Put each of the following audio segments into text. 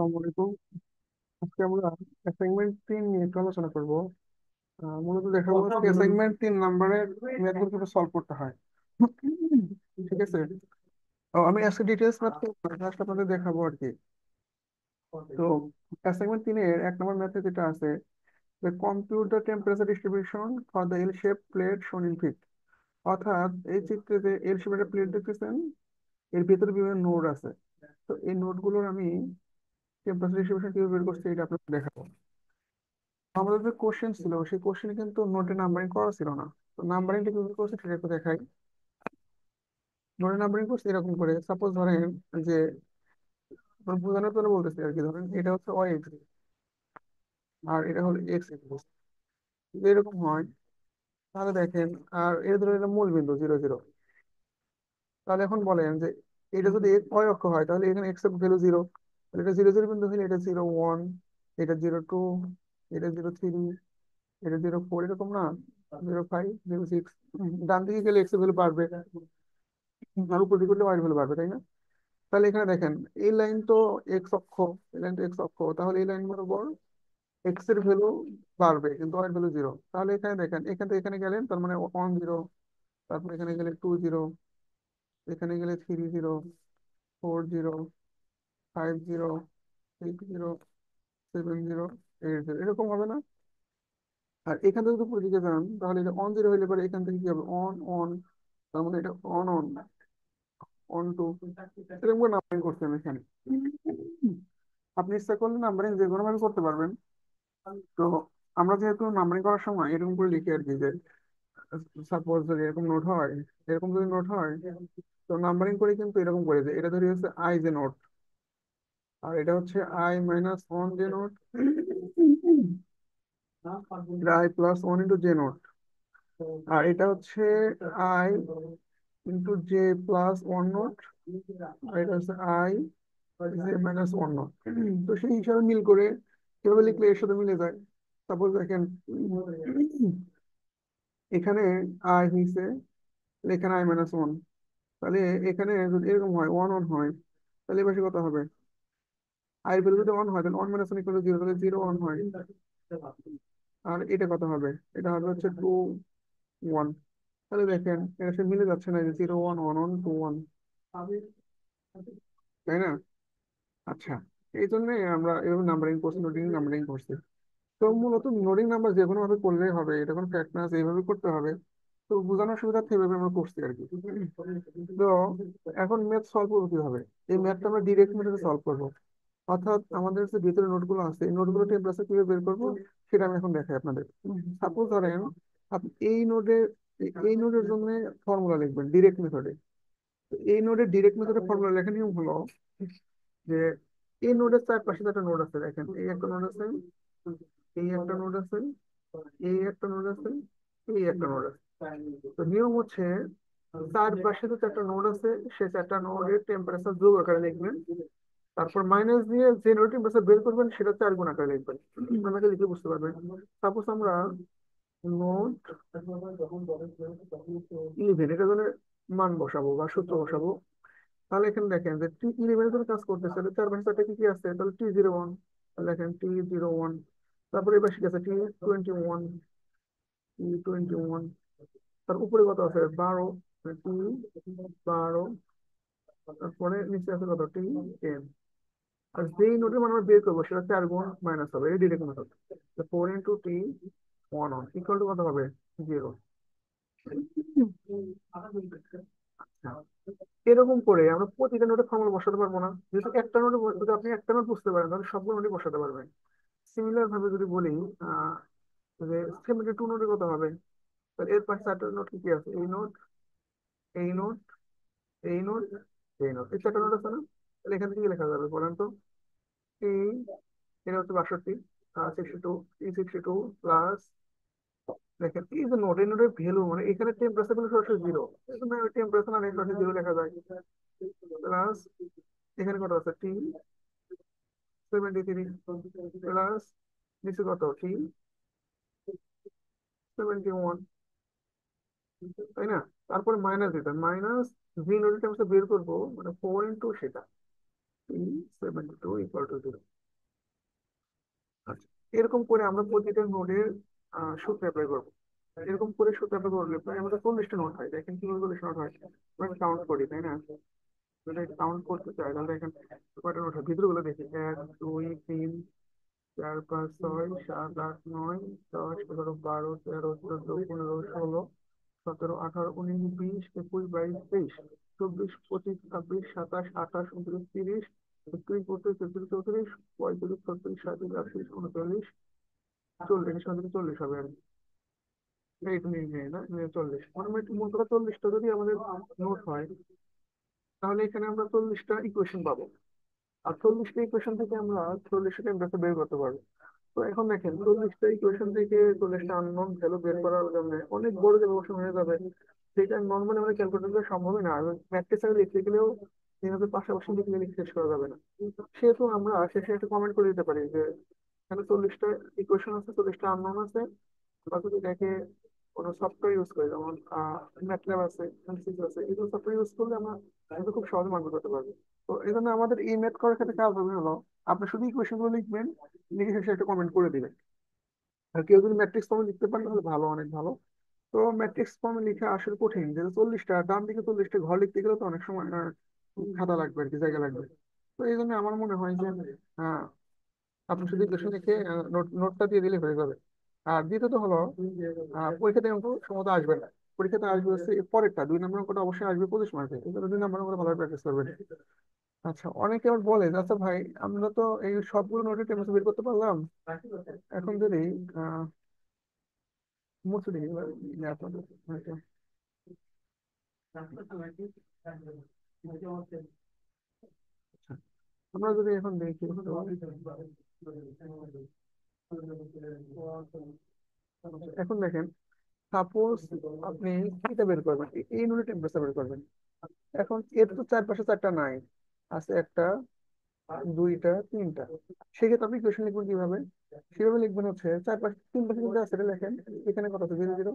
আসসালামু আলাইকুম। আজকে আমরা অ্যাসাইনমেন্ট 3 নিয়ে একটু আলোচনা করবো। মূলত দেখাবো অ্যাসাইনমেন্ট 3 নাম্বারের ম্যাথগুলো কিভাবে সলভ করতে হয়। ঠিক আছে। আমি আজকে ডিটেলস ম্যাথ জাস্ট আপনাদের দেখাবো আর কি। তো অ্যাসাইনমেন্ট 3-এর 1 নম্বর ম্যাথে যেটা আছে, compute the temperature distribution for the L shape plate shown in feet. অর্থাৎ এই চিত্রে যে এল শেপের একটা প্লেট দেখতেছেন, এর ভিতরে বিভিন্ন নোড আছে। তো এই নোডগুলোর আমি টেম্পারেচার ডিস্ট্রিবিউশন কিভাবে বের করছি এটা আপনাদের দেখাবো। আমাদের যে কোশ্চেন ছিল সেই কোশ্চেনে কিন্তু নোটে নাম্বারিং করা ছিল না। তো নাম্বারিংটা কিভাবে করছে সেটা একটু দেখাই। নোটে নাম্বারিং করছে এরকম করে, সাপোজ ধরেন যে আপনার বোঝানোর জন্য বলতেছি আর কি, ধরেন এটা হচ্ছে ওয়াই এক্স আর এটা হলো এক্স এক্স। যদি এরকম হয় তাহলে দেখেন, আর এটা ধরো এটা মূল বিন্দু 0 0। তাহলে এখন বলেন যে এটা যদি ওয়াই অক্ষ হয় তাহলে এখানে এক্স এর ভ্যালু 0, তাহলে এটা 0 0 বিন্দু হলে এটা 0 1, এটা 0 2, এটা 0 3, এটা 0 4, এরকম না, 0 5 0 6। ডান দিকে গেলে এক্স এর ভ্যালু বাড়বে, আর উপর দিকে উঠলে ওয়াই এর ভ্যালু বাড়বে, তাই না? তাহলে এখানে দেখেন এই লাইন তো এক্স অক্ষ, এই লাইন তো এক্স অক্ষ, তাহলে এই লাইন বরাবর এক্স এর ভ্যালু বাড়বে কিন্তু ওয়াই এর ভ্যালু 0। তাহলে এখানে দেখেন এখান থেকে এখানে গেলেন তার মানে 1 0, তারপর এখানে গেলে 2 0, এখানে গেলে 3 0, 4 0, 5 0, 6 0, 7 0, 8 0, এরকম হবে না? আর এখান থেকে যদি উপরের দিকে যান তাহলে এটা 1 0 হইলে পরে এখান থেকে কি হবে, অন অন, তার মানে এটা অন অন, অন টু, এরকম করে নাম্বারিং করতে হবে এখানে। আপনি ইচ্ছা করলে নাম্বারিং যে কোনো ভাবে করতে পারবেন। তো আমরা যেহেতু নাম্বারিং করার সময় এরকম করে লিখি আর কি, যে সাপোজ যদি এরকম নোট হয়, এরকম যদি নোট হয়, তো নাম্বারিং করে কিন্তু এরকম করে যে এটা ধরি হচ্ছে আই যে নোট, আর এটা হচ্ছে I-1 যে নোট, এটা I+1 ইন্টু জে নোট, আর এটা হচ্ছে I × J+1 নোট, আর এটা হচ্ছে I J-1 নোট। তো সেই হিসাবে মিল করে কিভাবে লিখলে এর সাথে মিলে যায়। সাপোজ দেখেন, এখানে আই হয়েছে, এখানে I-1, তাহলে এখানে যদি এরকম হয় 1 1 হয়, তাহলে এবার কত হবে, আই ভ্যালু যদি 1 হয় তাহলে 1 - 1 = 0, তাহলে 0 1 হয়। আর এটা কত হবে, এটা হবে হচ্ছে 2 1। তাহলে দেখেন এর সাথে মিলে যাচ্ছে না, যে 0 1 1 1 2 1, তাই না? আচ্ছা, এই জন্যই আমরা এভাবে নাম্বারিং করছি, নোটিং নাম্বারিং করছি। তো মূলত নোটিং নাম্বার যে কোনো ভাবে করলেই হবে, এটা কোনো ফ্যাক্ট না যে এইভাবে করতে হবে। তো বোঝানোর সুবিধার্থে এইভাবে আমরা করছি আর কি। তো এখন ম্যাথ সলভ করবো কিভাবে? এই ম্যাথটা আমরা ডিরেক্ট মেথডে সলভ করবো। অর্থাৎ আমাদের যে ভিতরে নোটগুলো আছে এই নোটগুলো টেম্পারেচার কিভাবে বের করবো সেটা আমি এখন দেখাই আপনাদের। সাপোজ ধরেন আপনি এই নোডের জন্য ফর্মুলা লিখবেন ডিরেক্ট মেথডে। এই নোডের ডিরেক্ট মেথডে ফর্মুলা লেখার নিয়ম হলো যে এই নোডের চারপাশে একটা নোড আছে, দেখেন এই একটা নোড আছে, এই একটা নোড আছে, এই একটা নোড আছে, এই একটা নোড আছে। তো নিয়ম হচ্ছে চারপাশে তো 4টা নোড আছে, সে 4টা নোডের টেম্পারেচার যোগ আকারে লিখবেন, তারপর মাইনাস দিয়ে যে নোড টেম্পারেচার বের করবেন সেটা 4 গুণ আকারে লিখবেন। আমাকে লিখে বুঝতে পারবেন। সাপোজ আমরা নোড 11 এটা জন্য মান বসাবো বা সূত্র বসাবো। তাহলে এখানে দেখেন যে T11 এর কাজ করতেছে, তাহলে 4 ভাগ 4 কি কি আছে, তাহলে T01, তাহলে দেখেন T01, তারপরে এবার শিখে আছে T21, T21, তার উপরে কত আছে 12, T12, তারপরে নিচে আছে কত T10। আর যেই নোটের মান আমরা বের করবো সেটা 4 গুণ মাইনাস হবে, এই direct method. 4 × T11 equal to কত হবে, 0। এরকম করে আমরা প্রতিটা নোটে ফর্মুলা বসাতে পারবো না, যেহেতু একটা নোটে যদি আপনি একটা নোট বুঝতে পারেন তাহলে সবগুলো নোটে বসাতে পারবেন। সিমিলার ভাবে যদি বলি আহ যে 72 নোটে কত হবে, তাহলে এর পাশে 4টা নোট কি কি আছে, এই নোট, এই নোট, এই নোট, এই নোট, এই 4টা নোট আছে না? তাহলে এখান থেকে কি লেখা যাবে বলেন তো? এই, এটা হচ্ছে 62, 62, 62 প্লাস, দেখেন এই যে নোট, এই নোটের ভ্যালু মানে এখানে টেম্পারেচার কিন্তু সরাসরি 0, এই জন্য টেম্পারেচার আর সরাসরি 0 লেখা যায়। প্লাস এখানে কত আছে T73, প্লাস নিচে কত T71, তাই না? তারপরে মাইনাস দিতে, মাইনাস জি নোটের টেম্পারেচার বের করবো মানে 4 × সেটা, 372 ইকুয়াল টু 0। আচ্ছা, এরকম করে আমরা প্রতিটা নোডের সূত্র অ্যাপ্লাই করবো। এরকম করে সূত্র অ্যাপ্লাই করলে প্রায় আমাদের 40টা নোট হয়। দেখেন কিভাবে 40 নোট হয়, আমরা কাউন্ট করি তাই না? যদি কাউন্ট করতে চাই তাহলে দেখেন কয়টা নোট হয় ভিতরে গুলো দেখি, 1 2 3 4 5 6 7 8 9 10 11 12 13 14 15 16 17 18 19 20 21 22 23 24 25 26 27 28 29 30 31 32 33 34 35 36 37 38 39 40 এই তুমি না 40 মোটামুটি মনে করো 40টা যদি আমাদের নোট হয়, তাহলে এখানে আমরা 40টা ইকুয়েশন পাবো। আর 40টা ইকুয়েশন থেকে আমরা 40টা টেম্পারেচার বের করতে পারবো। তো এখন দেখেন 40টা ইকুয়েশন থেকে 40টা আননোন ভ্যালু বের করার জন্য অনেক বড় যে অপশন হয়ে যাবে, সেটা নর্মালি আমাদের ক্যালকুলেটর করা সম্ভবই না। এবং ম্যাট্রিক্স আগে লিখতে গেলেও এইভাবে পাশাপাশি লিখলে লিখে শেষ করা যাবে না। সেহেতু আমরা শেষে একটা কমেন্ট করে দিতে পারি যে এখানে 40টা ইকুয়েশন আছে, 40টা আননোন আছে। বা যদি দেখে কোনো সফটওয়্যার ইউজ করে, যেমন ম্যাটল্যাব আছে, এমসিস আছে, এগুলো সফটওয়্যার ইউজ করলে আমরা কিন্তু খুব সহজে মান বের করতে পারবো। তো এই জন্য আমাদের এই ম্যাথ করার ক্ষেত্রে কাজ হবে হলো, আপনি শুধু ইকুয়েশন গুলো লিখবেন, লিখে শেষে একটা কমেন্ট করে দিবেন। আর কেউ যদি ম্যাট্রিক্স ফর্মে লিখতে পারেন তাহলে ভালো, অনেক ভালো। তো ম্যাট্রিক্স ফর্মে লিখা আসলে কঠিন, যেহেতু 40টা ডান দিকে 40টা ঘর লিখতে গেলে তো অনেক সময় খাতা লাগবে আর কি, জায়গা লাগবে। তো এই জন্য আমার মনে হয় যে আহ, আপনি শুধু ইকুয়েশন লিখে নোটটা দিয়ে দিলে হয়ে যাবে। আর দ্বিতীয়ত হলো, পরীক্ষাতে অঙ্ক সম্ভবত আসবে না। পরীক্ষাতে আসবে হচ্ছে এর পরেরটা 2 নম্বর অঙ্কটা অবশ্যই আসবে 25 মার্কে, এই জন্য 2 নম্বর অঙ্কটা ভালো প্র্যাকটিস করবেন। আচ্ছা, অনেকে আবার বলে যে, আচ্ছা ভাই, আমরা তো এই সবগুলো নোটের টেন্স বের করতে পারলাম, এখন যদি আহ মুছে দিই এবার আপনাদের হয়তো। আচ্ছা, আমরা যদি এখন দেখি তো, এখন দেখেন, সাপোজ আপনি এটা বের করবেন, এই নোটের টেম্পারেচার বের করবেন। এখন এর তো চারপাশে চারটা নাই, আছে একটা, দুইটা, তিনটা। সেক্ষেত্রে আপনি ইকুয়েশন লিখবেন কিভাবে? সেভাবে লিখবেন হচ্ছে চারপাশে তিন পাশে তিনটা আছে, এটা লেখেন। এখানে কত আছে? 0 0।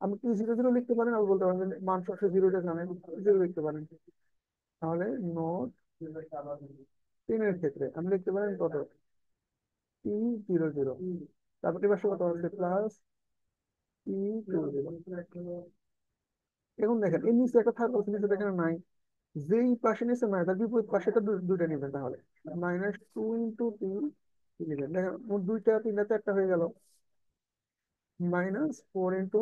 আপনি কি 0 0 লিখতে পারেন, আর বলতে পারেন যে মান সবসময় জিরোটা জানেন, 0 লিখতে পারেন। তাহলে নোট 3 এর ক্ষেত্রে আপনি লিখতে পারেন কত? P 0 0। তারপর এবার কত আছে? Plus P 2 0। এখন দেখেন এর নিচে একটা থার্ড আছে, নিচে দেখেন নাই। যেই পাশে নিচে নাই তার বিপরীত পাশে এটা দুইটা নেবেন, তাহলে -2 × 3 নেবেন। দেখেন মোট দুইটা, তিনটা, চারটা হয়ে গেল। -4 ×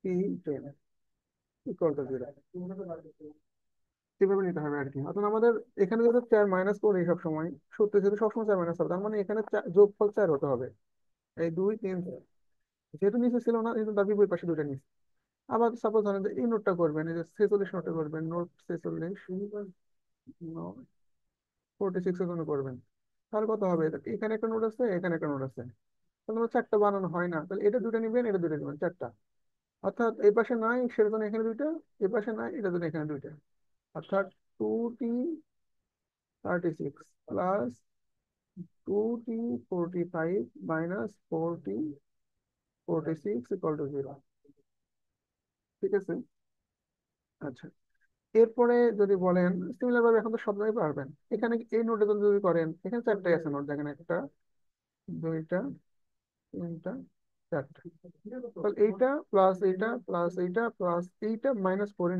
P 10 = 0। এভাবে নিতে হবে আর কি। অর্থাৎ আমাদের এখানে যদি 4 মাইনাস করি সব সময়, সত্যি যদি সবসময় 4 মাইনাস হবে, তার মানে এখানে যোগফল 4 হতে হবে। এই 2 3 4, যেহেতু নিচে ছিল না কিন্তু তার বিপরীত পাশে দুইটা নিচে। আবার সাপোজ ধরেন যে এই নোটটা করবেন, এই যে 46 নোটটা করবেন, নোট 46, নোট 46 এর জন্য করবেন। তাহলে কত হবে? এখানে একটা নোট আছে, এখানে একটা নোট আছে, তাহলে আমার চারটা বানানো হয় না, তাহলে এটা দুটো নিবেন, এটা দুটো নিবেন, চারটা। অর্থাৎ এই পাশে নাই সেটা জন্য এখানে দুইটা, এই পাশে নাই এটা জন্য এখানে দুইটা। অর্থাৎ 2T 36 plus 2T 45 minus 4T 46 = 0। ঠিক আছে। আচ্ছা, এরপরে যদি বলেন সিমিলার ভাবে এখন তো সব জায়গায় পারবেন। এখানে এই নোটে যদি করেন, এখানে চারটাই আছে নোট, দেখেন একটা, দুইটা, তিনটা, চারটা। তাহলে এইটা প্লাস এইটা প্লাস এইটা প্লাস এইটা -4 ×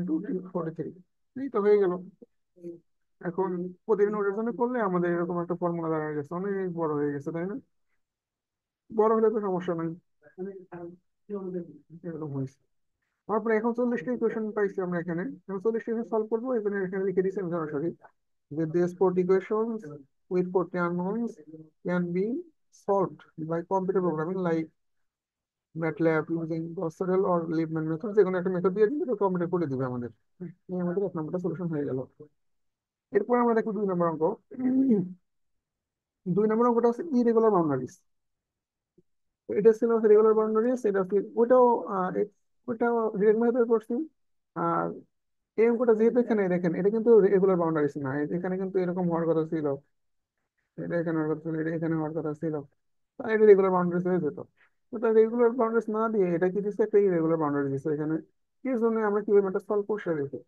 43, এই তো হয়ে গেল। এখন প্রতিদিন নোটের জন্য করলে আমাদের এরকম একটা ফর্মুলা দাঁড়ায় গেছে, অনেক বড় হয়ে গেছে তাই না? বড় হলে তো সমস্যা নাই, এরকম হয়েছে। তারপরে এখন 40টা ইকুয়েশন পাইছি আমরা এখানে, এখন 40টা সলভ করবো। এখানে এখানে লিখে দিচ্ছি আমি সরাসরি যে these 40 equations with 40 unknowns can be solved by computer programming like MATLAB using Gauss-Seidel or Liebman method। যে কোনো একটা মেথড দিয়ে দিলে কম্পিউটার করে দিবে আমাদের। এই আমাদের 1 নম্বরটা সলিউশন হয়ে গেল। এরপর আমরা দেখবো 2 নম্বর অঙ্ক। 2 নম্বর অঙ্কটা হচ্ছে ইরেগুলার বাউন্ডারিজ। এটা ছিল রেগুলার বাউন্ডারিজ, এটা হচ্ছে ওটাও ওটাও ডিরেক্ট মেথড করছি। আর এই অঙ্কটা যেহেতু এখানে দেখেন, এটা কিন্তু রেগুলার বাউন্ডারিজ না, এখানে কিন্তু এরকম হওয়ার কথা ছিল, এটা এখানে হওয়ার কথা ছিল, এটা এখানে হওয়ার কথা ছিল, তাই এটা রেগুলার বাউন্ডারিজ হয়ে যেত। তো রেগুলার বাউন্ডারিজ না দিয়ে এটা কি দিচ্ছে, একটা ইরেগুলার বাউন্ডারি দিচ্ছে এখানে। এর জন্য আমরা কিভাবে এটা সলভ করতে দেখি।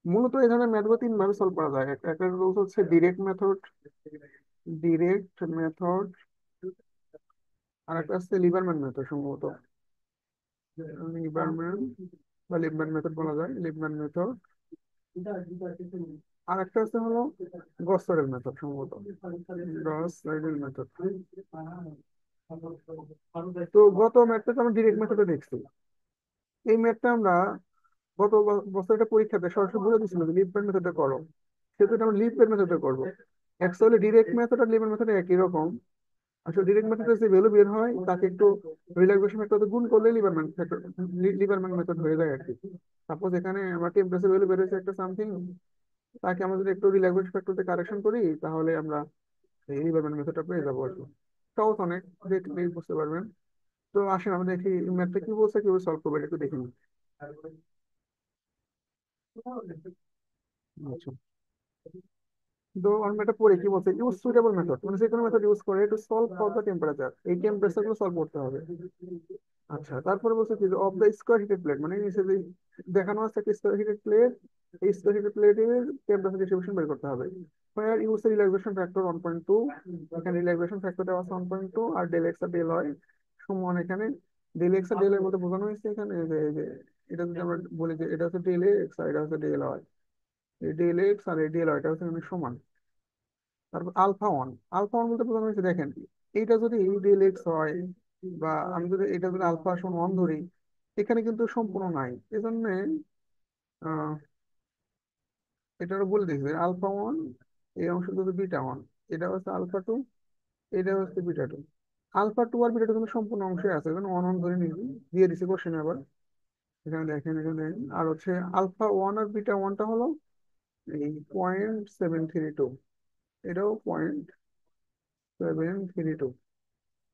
মূলত এই ধরনের ম্যাথগুলো তিন ভাবে সলভ করা যায়। একটা রুলস হচ্ছে ডিরেক্ট মেথড, ডিরেক্ট মেথড, আর একটা হচ্ছে লিবারম্যান মেথড সম্ভবত। লিবারম্যান বা লিবম্যান মেথড বলা যায়, লিবম্যান মেথড। আর একটা হচ্ছে হলো গস সরেল মেথড সম্ভবত, গস সরেল মেথড। তো গত ম্যাথটা আমরা ডিরেক্ট মেথডে দেখছি। এই ম্যাথটা আমরা গত বছর একটা পরীক্ষাতে সরাসরি বলে দিচ্ছিল যে লিপ মেথডে করো, সেহেতু এটা আমরা লিপ মেথডে করবো। অ্যাকচুয়ালি ডিরেক্ট মেথড আর লিপ মেথড একই রকম। আসলে ডিরেক্ট মেথডে যে ভ্যালু বের হয় তাকে একটু রিল্যাক্সেশন ফ্যাক্টর গুণ করলে লিবারম্যান ফ্যাক্টর, লিবারম্যান মেথড হয়ে যায় আর কি। সাপোজ এখানে আমার টেম্পারেচার ভ্যালু বের হয়েছে একটা সামথিং, তাকে আমরা যদি একটু রিল্যাক্সেশন ফ্যাক্টরতে কারেকশন করি তাহলে আমরা এই লিবারম্যান মেথডটা পেয়ে যাবো আর কি। সহজ অনেক, দেখলেই বুঝতে পারবেন। তো আসেন আমরা দেখি ম্যাথটা কি বলছে, কিভাবে সলভ করবো এটা একটু দেখে নিই। আচ্ছা, তো আমি এটা পড়ে কি বলছে, ইউজ সুইটেবল মেথড, মানে যে কোনো মেথড ইউজ করে to solve for the temperature, এই টেম্পারেচার গুলো সলভ করতে হবে। আচ্ছা, তারপরে বলছে কি of the square heated plate, মানে নিচে যে দেখানো আছে একটা স্কোয়ার হিটেড প্লেট, এই স্কোয়ার হিটেড প্লেটের টেম্পারেচার ডিস্ট্রিবিউশন বের করতে হবে। ফায়ার ইউজ রিল্যাক্সেশন ফ্যাক্টর 1.2, এখানে রিল্যাক্সেশন ফ্যাক্টর দেওয়া আছে 1.2, আর ডেল এক্স আর ডেল ওয়াই সমান এখানে ডেল এক্স আর ডেল ওয়াই বলতে বোঝানো হয়েছে এখানে এই যে এটা যদি আমরা বলি যে এটা হচ্ছে ডেল এক্স আর এটা হচ্ছে ডেল ওয়াই, এই ডেল এক্স আর এই ডেল ওয়াই এটা হচ্ছে এখানে সমান। তারপর আলফা 1, আলফা 1 বলতে বোঝানো হয়েছে দেখেন, এইটা যদি ডেল এক্স হয় বা আমি যদি এটা যদি আলফা সমান 1 ধরি, এখানে কিন্তু সম্পূর্ণ নাই, এজন্য আহ এটা ওরা বলে দিয়েছে আলফা 1 এই অংশ যদি বিটা 1, এটা হচ্ছে আলফা 2, এটা হচ্ছে বিটা 2। আলফা 2 আর বিটা 2 কিন্তু সম্পূর্ণ অংশে আছে, এজন্য 1 1 ধরে নিয়েছি, দিয়ে দিছি কোশ্চেনে আবার। এখানে দেখেন, এখানে দেখেন, আর হচ্ছে আলফা 1 আর বিটা 1টা হলো এই 0.732, এটাও 0.732,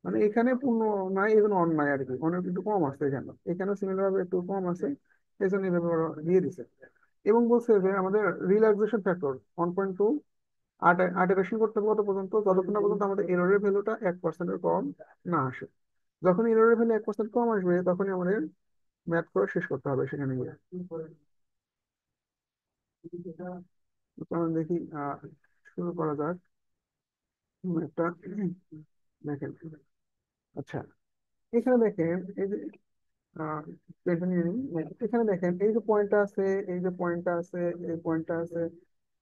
মানে এখানে পূর্ণ নাই, এই জন্য অন নাই আর কি, অনেক একটু কম আছে এখানে, এখানে সিমিলার ভাবে একটু কম আছে, এই জন্য এইভাবে ওরা দিয়ে দিছে। এবং বলছে যে আমাদের রিল্যাক্সেশন ফ্যাক্টর 1.2, আটেরাশন করতে হবে কত পর্যন্ত, যতক্ষণ না পর্যন্ত আমাদের এররের ভ্যালুটা 1%-এর কম না আসে। যখন এররের ভ্যালু 1% কম আসবে তখনই আমাদের ম্যাথ করে শেষ করতে হবে সেখানে গিয়ে। তো চলুন দেখি, শুরু করা যাক ম্যাথটা। দেখেন, আচ্ছা, এখানে দেখেন এই যে এটা নিয়ে নিই। এখানে দেখেন এই যে পয়েন্টটা আছে, এই যে পয়েন্টটা আছে, এই পয়েন্টটা আছে,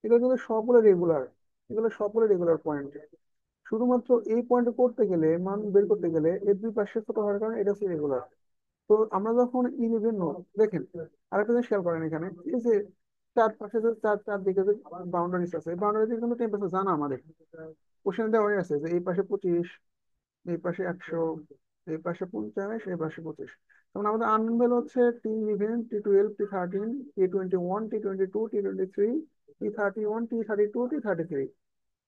এগুলো কিন্তু সবগুলো রেগুলার, এগুলো সবগুলো রেগুলার পয়েন্ট। শুধুমাত্র এই পয়েন্ট করতে গেলে, মান বের করতে গেলে এর দুই পাশে ছোট হওয়ার কারণে এটা হচ্ছে রেগুলার। তো আমরা যখন ইলেভেন নোট দেখেন, আরেকটা জিনিস খেয়াল করেন এখানে, এই যে চার পাশে যে চারদিকে যে বাউন্ডারিজ আছে, বাউন্ডারিজ কিন্তু টেম্পারেচার জানা আমাদের কোশ্চেন দেওয়া হয়ে আছে যে এই পাশে 25, এই পাশে 100, এই পাশে 50, এই পাশে 25। তখন আমাদের আননোন ভ্যালু হচ্ছে T11, T12, T13, T21, T22, T23, T31, T32, T33।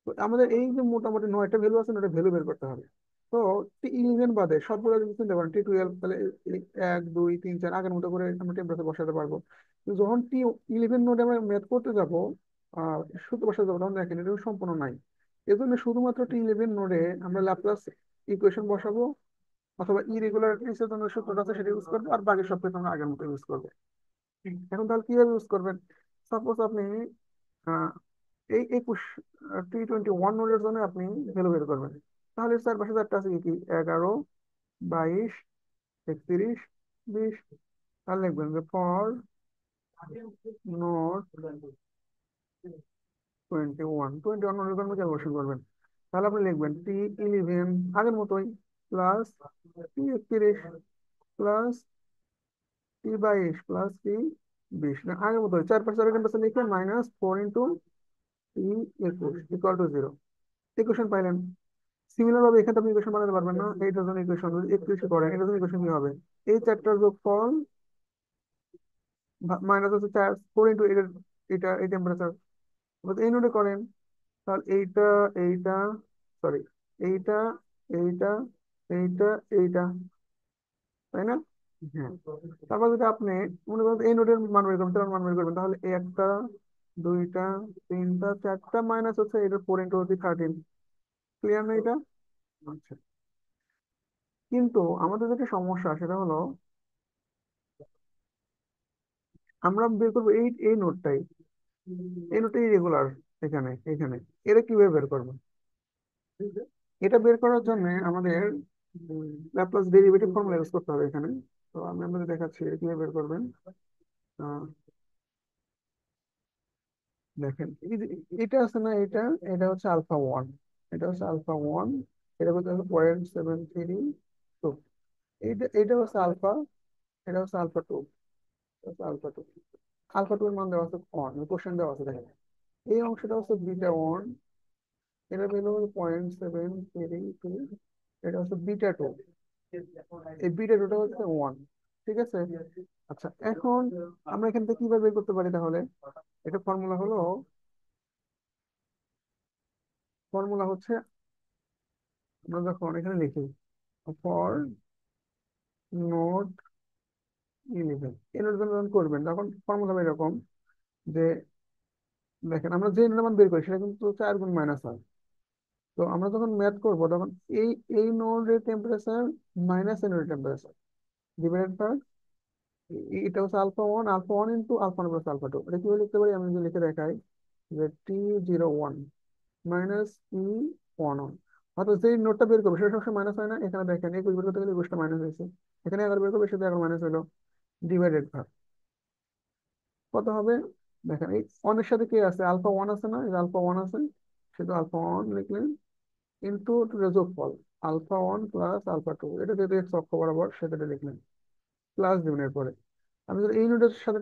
তো আমাদের এই যে মোটামুটি 9টা ভ্যালু আছে, 9টা ভ্যালু বের করতে হবে। তো T11 বাদে সবগুলো যদি চিন্তা করেন, T12 তাহলে এই 1 2 3 4 আগের মতো করে আমরা টেম্পারেচার বসাতে পারবো। তো যখন T11 নোডে আমরা ম্যাথ করতে যাবো, সূত্র বসাতে যাবো, তখন দেখেন এটা সম্পূর্ণ নাই। এজন্য শুধুমাত্র T11 নোডে আমরা ল্যাপ্লাস ইকুয়েশন বসাবো, অথবা ইরেগুলারিটিসের জন্য সূত্রটা আছে সেটা ইউজ করবো, আর বাকি সব কিছু আমরা আগের মতো ইউজ করবো। এখন তাহলে কিভাবে ইউজ করবেন? সাপোজ আপনি আহ, এই T21 নোডের জন্য আপনি ভ্যালু বের করবেন, তাহলে চার পাশে চারটা আছে কি কি, 11, 22, 31, 20। তাহলে লিখবেন যে ফর নোড 21 নোডের জন্য ক্যালকুলেশন করবেন। তাহলে আপনি লিখবেন T11 আগের মতোই plus T31 plus T22 plus T20, না আগের মতো চার পাশে চার পাশে লিখে -4 × T21 = 0, ইকুয়েশন পাইলেন। সিমিলার ভাবে এখানে আপনি ইকুয়েশন বানাতে পারবেন না, এইটার জন্য ইকুয়েশন যদি একটু বেশি করেন, এটার জন্য ইকুয়েশন কি হবে, এই চারটার যোগফল মাইনাস হচ্ছে 4 এটা, এই টেম্পারেচার এই নোটে করেন, তাহলে এইটা, এইটা, সরি, এইটা, এইটা, এইটা, এইটা, তাই না? হ্যাঁ। তারপর যদি আপনি মনে করেন এই নোটের মান বের করবেন, তার মান বের করবেন, তাহলে একটা, দুইটা, তিনটা, চারটা, মাইনাস হচ্ছে এটা 4 × 13। ক্লিয়ার না এটা? আচ্ছা, কিন্তু আমাদের যেটা সমস্যা সেটা হলো আমরা বের করবো এই এই নোটটাই, এই নোটটা ইরেগুলার এখানে এখানে, এটা কিভাবে বের করবো? এটা বের করার জন্য আমাদের ল্যাপ্লাস ডেরিভেটিভ ফর্মুলা ইউজ করতে হবে এখানে। তো আমি আপনাদের দেখাচ্ছি এটা কিভাবে বের করবেন। আহ, দেখেন এটা আছে না, এটা এটা হচ্ছে আলফা 1, এটা হচ্ছে আলফা 1, এটা হচ্ছে 0.73 টু, এইটা এটা হচ্ছে আলফা, এটা হচ্ছে আলফা 2, আলফা 2, আলফা 2 এর মান দেওয়া আছে ওয়ান, কোশ্চেন দেওয়া আছে দেখেন। এই অংশটা হচ্ছে বিটা 1, এটা পেল 0.73 টু, এটা হচ্ছে বিটা 2, এই বিটা 2টা হচ্ছে 1। ঠিক আছে। আচ্ছা এখন আমরা এখান থেকে কিভাবে বের করতে পারি তাহলে? এটা ফর্মুলা হলো, ফর্মুলা হচ্ছে আমরা যখন এখানে লিখি ফর নোট 11, এই নোট যখন করবেন তখন ফর্মুলা হবে এরকম যে, দেখেন আমরা যে নোটের মান বের করি সেটা কিন্তু 4 গুণ মাইনাস হয়। তো আমরা যখন ম্যাথ করব তখন এই এই নোডের টেম্পারেচার মাইনাস এই নোডের টেম্পারেচার ডিভাইডেড বাই, এটা হচ্ছে alpha 1, alpha 1 into alpha 1 plus alpha 2। এটা কিভাবে লিখতে পারি আমি যদি লিখে দেখাই, যে T01 মাইনাস T11, অর্থাৎ যে নোটটা বের করবো সেটা সবসময় মাইনাস হয় না, এখানে দেখেন 21 বের করতে গেলে 21টা মাইনাস হয়েছে, এখানে 11 বের করবে সেটা 11 মাইনাস হলো, ডিভাইডেড ভাগ কত হবে? দেখেন এই ওয়ানের সাথে কি আছে, আলফা 1 আছে না, এই আলফা 1 আছে, শুধু আলফা 1 লিখলেন ইন্টু যোগফল আলফা 1 প্লাস আলফা 2, এটা যেহেতু এক্স অক্ষ বরাবর সেটা লিখলেন, প্লাস দিবেন এরপরে। আমি যদি এই নোটের সাথে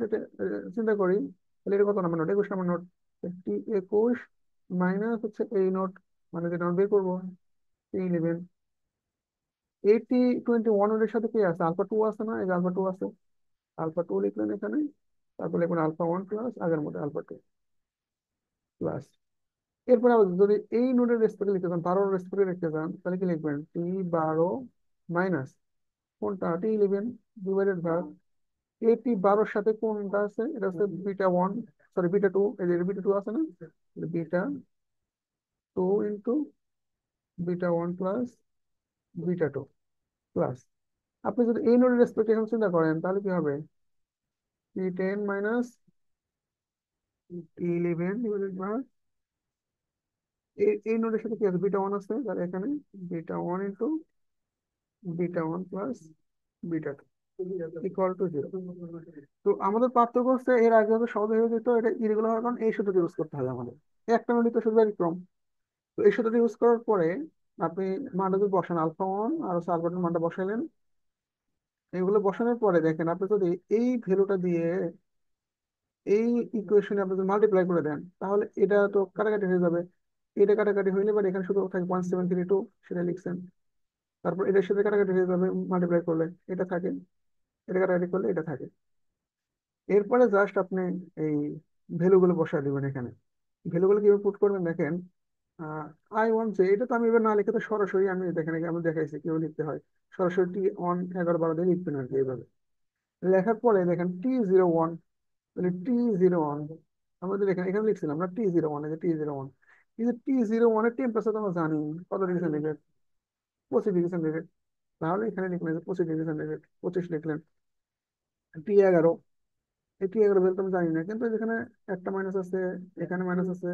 চিন্তা করি, তাহলে এটা কত number note? 21 number note. 21 minus হচ্ছে এই নোট, মানে যেটা আমরা বের করবো T11, 21 এর সাথে কি আছে, আলফা 2 আছে না, এই আলফা 2 আছে, আলফা 2 লিখলেন এখানে, তারপর লিখবেন আলফা 1 প্লাস আগের মধ্যে আলফা 2 প্লাস, এরপরে আবার যদি এই নোটের রেসপেক্টে লিখতে চান, 12 রেসপেক্টে লিখতে চান, তাহলে কি লিখবেন T12 মাইনাস কোনটা T11 ডিভাইডেড বাই, এই T12 সাথে কোনটা আছে, এটা হচ্ছে বিটা 1, সরি বিটা 2, এই যে বিটা 2 আছে না, beta 2 into beta 1 plus beta 2 plus, আপনি যদি এই নোটের রেসপেক্ট এখন চিন্তা করেন তাহলে কি হবে, T10 minus T11 divided by, এই নোটের সাথে কি আছে, বিটা 1 আছে, তাহলে এখানে beta 1 into beta 1 plus beta 2 equal to 0। তো আমাদের পার্থক্য হচ্ছে এর আগে হয়তো সহজ হয়ে যেত, এটা ইরেগুলার হওয়ার কারণ এই সূত্রটি ইউজ করতে হবে আমাদের, একটা নোটই তো শুধু ব্যতিক্রম। তো এই সূত্রটি ইউজ করার পরে আপনি মানটা যদি বসান আলফা 1 আর হচ্ছে আলফা 2 মানটা বসাইলেন, এগুলো বসানোর পরে দেখেন আপনি যদি এই ভ্যালুটা দিয়ে এই ইকুয়েশনে আপনি যদি মাল্টিপ্লাই করে দেন তাহলে এটা তো কাটাকাটি হয়ে যাবে, এটা কাটাকাটি হইলে এবার এখানে শুধু থাকে 0.732, সেটা লিখছেন, তারপর এটার সাথে কাটাকাটি হয়ে যাবে মাল্টিপ্লাই করলে এটা থাকে, এটা কাটাকাটি করলে এটা থাকে, এরপরে জাস্ট আপনি এই ভ্যালুগুলো বসায় দিবেন এখানে। ভ্যালুগুলো কিভাবে পুট করবেন দেখেন, I1 যে এটা তো আমি এবার না লিখে তো সরাসরি আমি দেখেন আমি দেখাইছি কিভাবে লিখতে হয়, সরাসরি T11 11 12 দিয়ে লিখবেন আর কি এইভাবে। লেখার পরে দেখেন T01, তাহলে T01 আমাদের এখানে এখানে লিখছিলাম না T01, এই যে T01, এই যে T01 এর টেম্পারেচার তো আমরা জানি কত ডিগ্রি সেন্টিগ্রেড, 25 ডিগ্রি সেন্টিগ্রেড, তাহলে এখানে লিখলেন যে 25 ডিগ্রি সেন্টিগ্রেড, 25 লিখলেন। T11, T11 বলতে আমি জানি না, কিন্তু এখানে একটা মাইনাস আছে, এখানে মাইনাস আছে,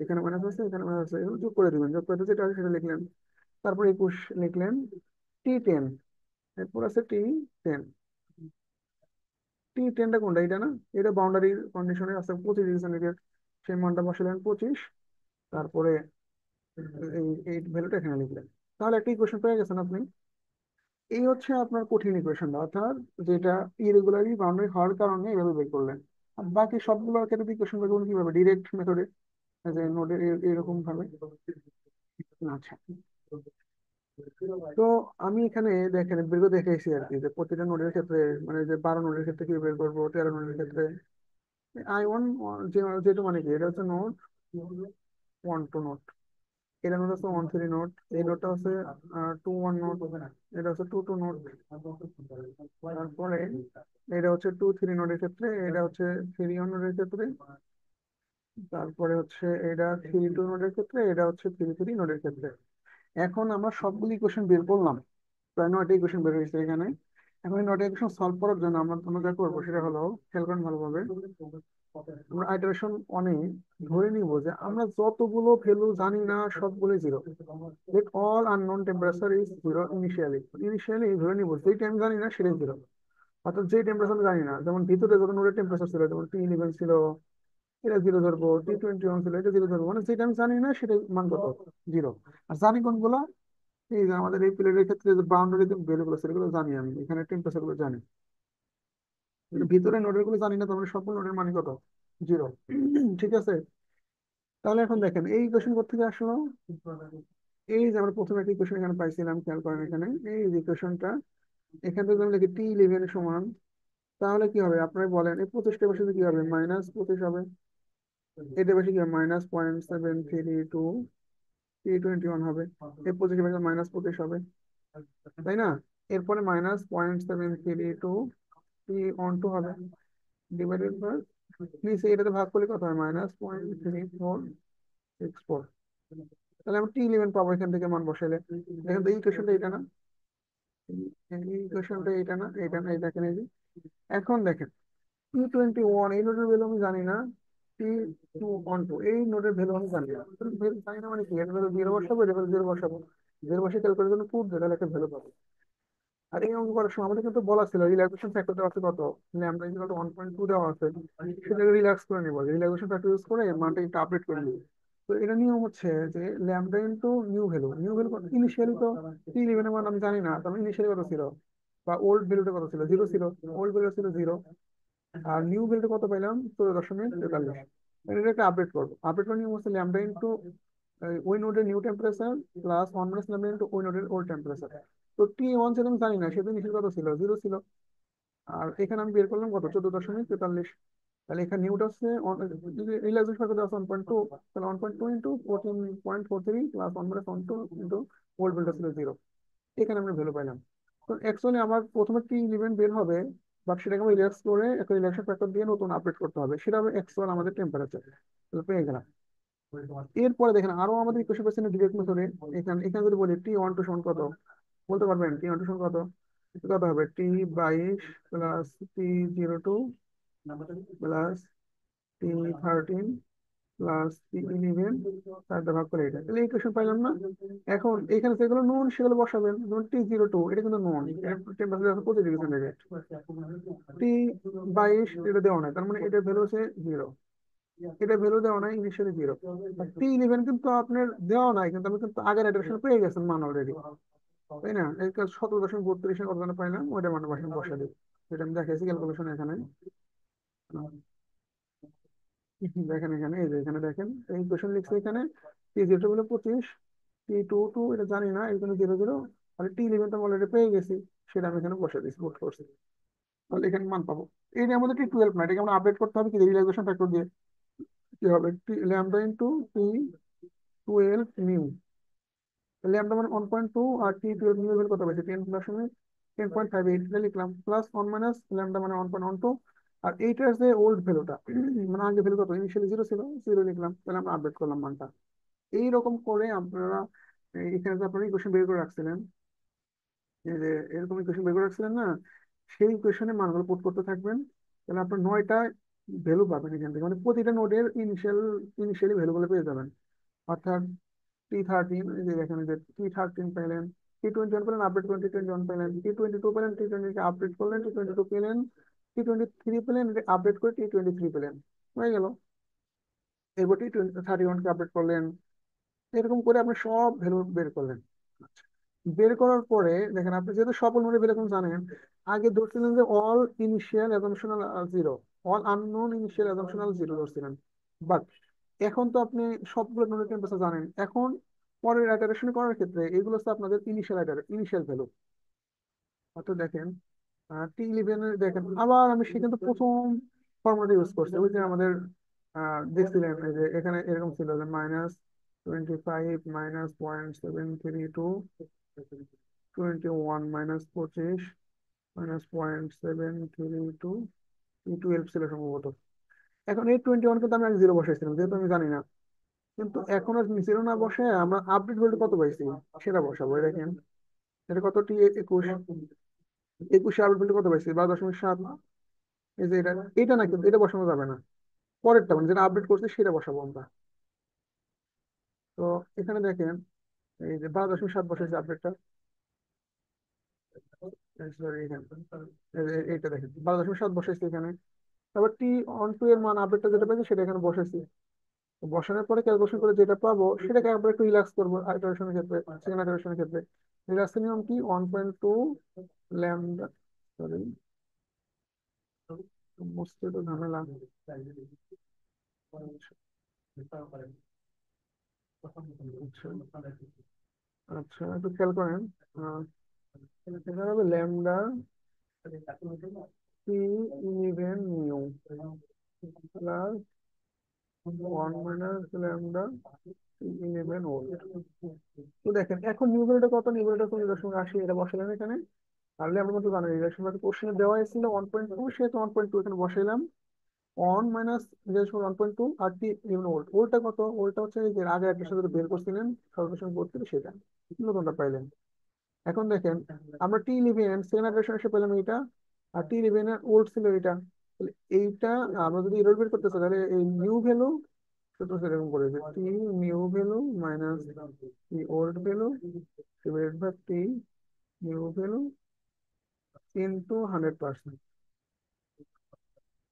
এখানে মাইনাস আছে, এখানে মাইনাস আছে, এগুলো যোগ করে দিবেন, যোগ করে যেটা আছে সেটা লিখলেন, তারপর 21 লিখলেন। T10, এরপর আছে T10, T10টা কোনটা, এটা না, এটা বাউন্ডারি কন্ডিশনে আছে 25 ডিগ্রি সেন্টিগ্রেড, সেই মানটা বসালেন 25, তারপরে এই এই ভ্যালুটা এখানে লিখলেন, তাহলে একটা ইকুয়েশন পেয়ে গেছেন আপনি। এই হচ্ছে আপনার কঠিন ইকুয়েশনটা, অর্থাৎ যেটা ইরেগুলারলি বাউন্ডারি হওয়ার কারণে এইভাবে বের করলেন। আর বাকি সবগুলোর ক্ষেত্রে ইকুয়েশন বের করবেন কিভাবে, ডিরেক্ট মেথডে, যে নোডে এরকম ভাবে। আচ্ছা, তো আমি এখানে দেখেন বের করে দেখেছি আর কি, যে প্রতিটা নোডের ক্ষেত্রে, মানে যে 12 নোডের ক্ষেত্রে কি বের করবো, 13 নোডের ক্ষেত্রে I1, যেটা মানে কি, এটা হচ্ছে নোট 1 2 নোট, এটা নোট হচ্ছে 1 3 নোট, এই নোটটা হচ্ছে 2 1 নোট, এটা হচ্ছে 2 2 নোট, তারপরে এটা হচ্ছে 2 3 নোটের ক্ষেত্রে, এটা হচ্ছে 3 1 নোটের ক্ষেত্রে, তারপরে হচ্ছে এটা 3 2 নোটের ক্ষেত্রে, এটা হচ্ছে 3 3 নোটের ক্ষেত্রে। এখন আমরা সবগুলি ইকুয়েশন বের করলাম, প্রায় 9টা ইকুয়েশন বের হয়েছে এখানে। এখন এই 9টা ইকুয়েশন সলভ করার জন্য আমরা যা করবো সেটা হলো, খেয়াল করেন ভালোভাবে, আমরা আইটারেশন অনেক ধরে নিব যে আমরা যতগুলো ভ্যালু জানি না সবগুলো zero. Late all unknown temperature is zero initially. Initially ধরে নিব যেটা আমি জানি না সেটাই জিরো। অর্থাৎ যে টেম্পারেচার আমি জানি না, যেমন ভিতরে যখন নোডের টেম্পারেচার ছিল, যেমন T11 ছিল, এটা জিরো ধরবো, T21 ছিল, এটা জিরো ধরবো, মানে যেটা আমি জানি না সেটাই মান কত, জিরো। আর জানি কোনগুলো, এই যে আমাদের এই প্লেটের ক্ষেত্রে যে বাউন্ডারি ভ্যালুগুলো সেগুলো জানি, আমি এখানে টেম্পারেচার গুলো জানি, কিন্তু ভিতরে নোডের গুলো জানি না, তার মানে সবগুলো নোডের মান কত, জিরো। ঠিক আছে। তাহলে এখন দেখেন এই ইকুয়েশন কোথা থেকে আসলো। এই যে আমরা প্রথমে একটা ইকুয়েশন এখানে পাইছিলাম, খেয়াল করেন এখানে এই যে ইকুয়েশনটা, এখান থেকে আমি লিখি T11 সমান, তাহলে কি হবে আপনারা বলেন, এই 25টা বসে কি হবে, -25 হবে। এটা বেশি কি হবে, -0.732, T21 হবে। এই 25 -25 হবে, তাই না? এরপরে -0.732 T12 হবে, ডিভাইডেড বাই, নিচে এটাতে ভাগ করলে কত হয়, -0.3464। তাহলে আমরা T11 পাবো এখান থেকে মান বসাইলে। এখান থেকে ইকুয়েশনটা এটা না, এই ইকুয়েশনটা এটা না, এটা না, এটা এখানে এই যে। এখন দেখেন T21 এই নোটের ভ্যালু আমি জানি না, T212 এই নোটের ভ্যালু আমি জানি না। ভ্যালু জানি না মানে কি, এটা ভ্যালু জিরো বসাবো, এটা ভ্যালু জিরো বসাবো, জিরো বসে ক্যালকুলেটার জন্য পুট তাহলে একটা ভ্যালু পাবো। আর এই অঙ্ক করার সময় আমাদের কিন্তু বলা ছিল রিল্যাক্সেশন ফ্যাক্টর দেওয়া আছে কত, ল্যামডা ইকুয়াল টু 1.2 দেওয়া আছে, সেটাকে রিল্যাক্স করে নিবো, রিল্যাক্সেশন ফ্যাক্টর ইউজ করে মানটা একটু আপডেট করে নিবো। তো এটা নিয়ম হচ্ছে যে lambda into new value, new value initially তো T11 এর মান আমি জানি না, তার ইনিশিয়ালি কত ছিল, বা ওল্ড ভ্যালুটা কত ছিল, জিরো ছিল, ওল্ড ভ্যালু ছিল জিরো। আর নিউ ভ্যালুটা কত পাইলাম, 14.43। এটা একটা আপডেট করবো, আপডেট করে নিয়ম হচ্ছে ল্যামডা ইন্টু ওই নোডের new temperature plus 1 - lambda into ওই নোডের ওল্ড টেম্পারেচার। তো T1 সেটা আমি জানি না, সেটা ইনিশিয়াল কত ছিল, জিরো ছিল। আর এখানে আমি বের করলাম কত, 14.43। তাহলে এখানে নিউটা হচ্ছে রিল্যাক্সেশন ফ্যাক্টর আছে 1.2, তাহলে 1.2 ইন্টু 14.43 প্লাস 1/12 ইন্টু ওল্ড ভ্যালুটা ছিল জিরো। এখানে আমরা ভ্যালু পাইলাম। তো অ্যাকচুয়ালি আমার প্রথমে T11 বের হবে, বাট সেটাকে আমি রিল্যাক্স করে একটা রিল্যাক্সেশন ফ্যাক্টর দিয়ে নতুন আপডেট করতে হবে, সেটা হবে অ্যাকচুয়াল আমাদের টেম্পারেচার। তাহলে পেয়ে গেলাম। এরপরে দেখেন আরো আমাদের ইকুয়েশন পাচ্ছেন ডিরেক্ট মেথডে। এখানে এখানে যদি বলি T12 সমান কত, বলতে পারবেন T12 সমান কত, কত হবে, T22 plus T02 plus T13 plus T11, তার দ্বারা ভাগ করে এটা, তাহলে এই ইকুয়েশন পাইলাম না। এখন এখানে যেগুলো নোন সেগুলো বসাবেন, যেমন T02 এটা কিন্তু known, temperature 25 degree centigrade. T22 এটা দেওয়া নাই, তার মানে এটা ভ্যালু হচ্ছে জিরো, এটা ভ্যালু দেওয়া নাই, ইনিশিয়ালি জিরো। T11 কিন্তু আপনার দেওয়া নাই, কিন্তু আমি কিন্তু আগের ইটারেশন পেয়ে গেছেন মান অলরেডি, তাই না? এই 17.32 কত যেন পাইলাম, ওইটা মানে বসা দিই, যেটা আমি দেখাইছি ক্যালকুলেশন এখানে। দেখেন এখানে, এই যে এখানে দেখেন এই কোশ্চেন লিখছে এখানে, T02 হলো 25, T22 এটা জানি না, এখানে 00, আর T11 তো অলরেডি পেয়ে গেছি, সেটা আমি এখানে বসে দিচ্ছি, পুট করছি। তাহলে এখানে মান পাবো। এই যে আমাদের T12 না, এটাকে আমরা আপডেট করতে হবে কি, রিল্যাক্সেশন ফ্যাক্টর দিয়ে। কি হবে, lambda into T12 new, lambda মানে 1.2, আর T12 নিউ কত পাইছে, 10.58 লিখলাম, প্লাস 1 - ল্যামডা মানে 1.12। আর এইটার যে ওল্ড ভ্যালুটা, মানে আগে ভ্যালু কত, ইনিশিয়ালি জিরো ছিল, জিরো লিখলাম, তাহলে আমরা আপডেট করলাম মানটা। এইরকম করে আপনারা এখানে যে আপনারা ইকুয়েশন বের করে রাখছিলেন, এই যে এরকম ইকুয়েশন বের করে রাখছিলেন না, সেই ইকুয়েশনে মানগুলো পুট করতে থাকবেন, তাহলে আপনার 9টা ভ্যালু পাবেন এখান থেকে, মানে প্রতিটা নোডের ইনিশিয়ালি ভ্যালুগুলো পেয়ে যাবেন। অর্থাৎ T13, এই যে এখানে যে T13 পেলেন, T21 পেলেন, আপডেট করেন T21 পেলেন, T22 পেলেন, T20 আপডেট করলেন, T22 পেলেন, T23 পেলেন, আপডেট করে T23 পেলেন, হয়ে গেল। এরপর T31 কে আপডেট করলেন, এরকম করে আপনি সব ভ্যালু বের করলেন। আচ্ছা, বের করার পরে দেখেন আপনি যেহেতু সকল নোডের ভ্যালু এখন জানেন, আগে ধরছিলেন যে all initial assumptional zero, all unknown initial assumptional zero ধরছিলেন। বাট এখন তো আপনি সবগুলো নোডের টেম্পারেচার জানেন, এখন পরের ইটারেশন করার ক্ষেত্রে এগুলো হচ্ছে আপনাদের ইনিশিয়াল ভ্যালু। অর্থাৎ দেখেন T11 দেখেন, আবার আমি সে কিন্তু প্রথম ফর্মুলাটা ইউজ করছি, ওই যে আমাদের দেখছিলেন এই যে এখানে এরকম ছিল যে -25 -0.732, 21 -25 -0.732, T12 ছিল সম্ভবত। এখন এই 21 কিন্তু আমি আগে জিরো বসাইছিলাম, যেহেতু আমি জানি না, কিন্তু এখন আর জিরো না বসে আমরা আপডেট ভ্যালু কত পাইছি সেটা বসাবো। এই দেখেন এটা কত, T21, 21 আপডেট ভ্যালু কত পাইছি, 12.7। এই যে এটা, এটা না কিন্তু এটা বসানো যাবে না, পরেরটা মানে যেটা আপডেট করছে সেটা বসাবো আমরা। তো এখানে দেখেন এই যে 12.7 বসাইছে আপডেটটা, সরি এখানে এইটা দেখেন 12.7 বসাইছে এখানে। তারপর টি অন টু এর মান আপডেটটা যেটা পেয়েছে সেটা এখানে বসাইছি। তো বসানোর পরে ক্যালকুলেশন করে যেটা পাবো সেটাকে আমরা একটু রিল্যাক্স করবো আইটারেশনের ক্ষেত্রে, সেকেন্ড আইটারেশনের ক্ষেত্রে। রিল্যাক্সের নিয়ম কি, 1.2 ল্যামডা, সরি বুঝতে তো ঝামেলা। আচ্ছা, আচ্ছা একটু খেয়াল করেন। আহ, এখানে হবে lambda T eleven new plus 1 - lambda T eleven old. তো দেখেন এখন নিউ ভ্যালুটা কত, নিউ ভ্যালুটা 0.80, এটা বসালাম এখানে। তাহলে আমরা মতো জানি রিলেশন কোশ্চেনে দেওয়া হয়েছিল 1.2, সেহেতু 1.2 এখানে বসাইলাম। 1 - 1.2 আর টি ইলেভেন ওল্ড, ওল্ডটা কত, ওল্ডটা হচ্ছে এই যে আগে একটা সাথে বের করছিলেন সর্বশেষ করতে সেটা নতুনটা পাইলেন। এখন দেখেন আমরা টি ইলেভেন সেকেন্ড ইটারেশন এসে পেলাম এইটা, আর টি ইলেভেন এর ওল্ড ছিল এইটা। তাহলে এইটা আমরা যদি এরর বের করতে চাই তাহলে এই নিউ ভ্যালু সূত্র সেরকম করে যে T new value minus T old value divided by T new value into 100%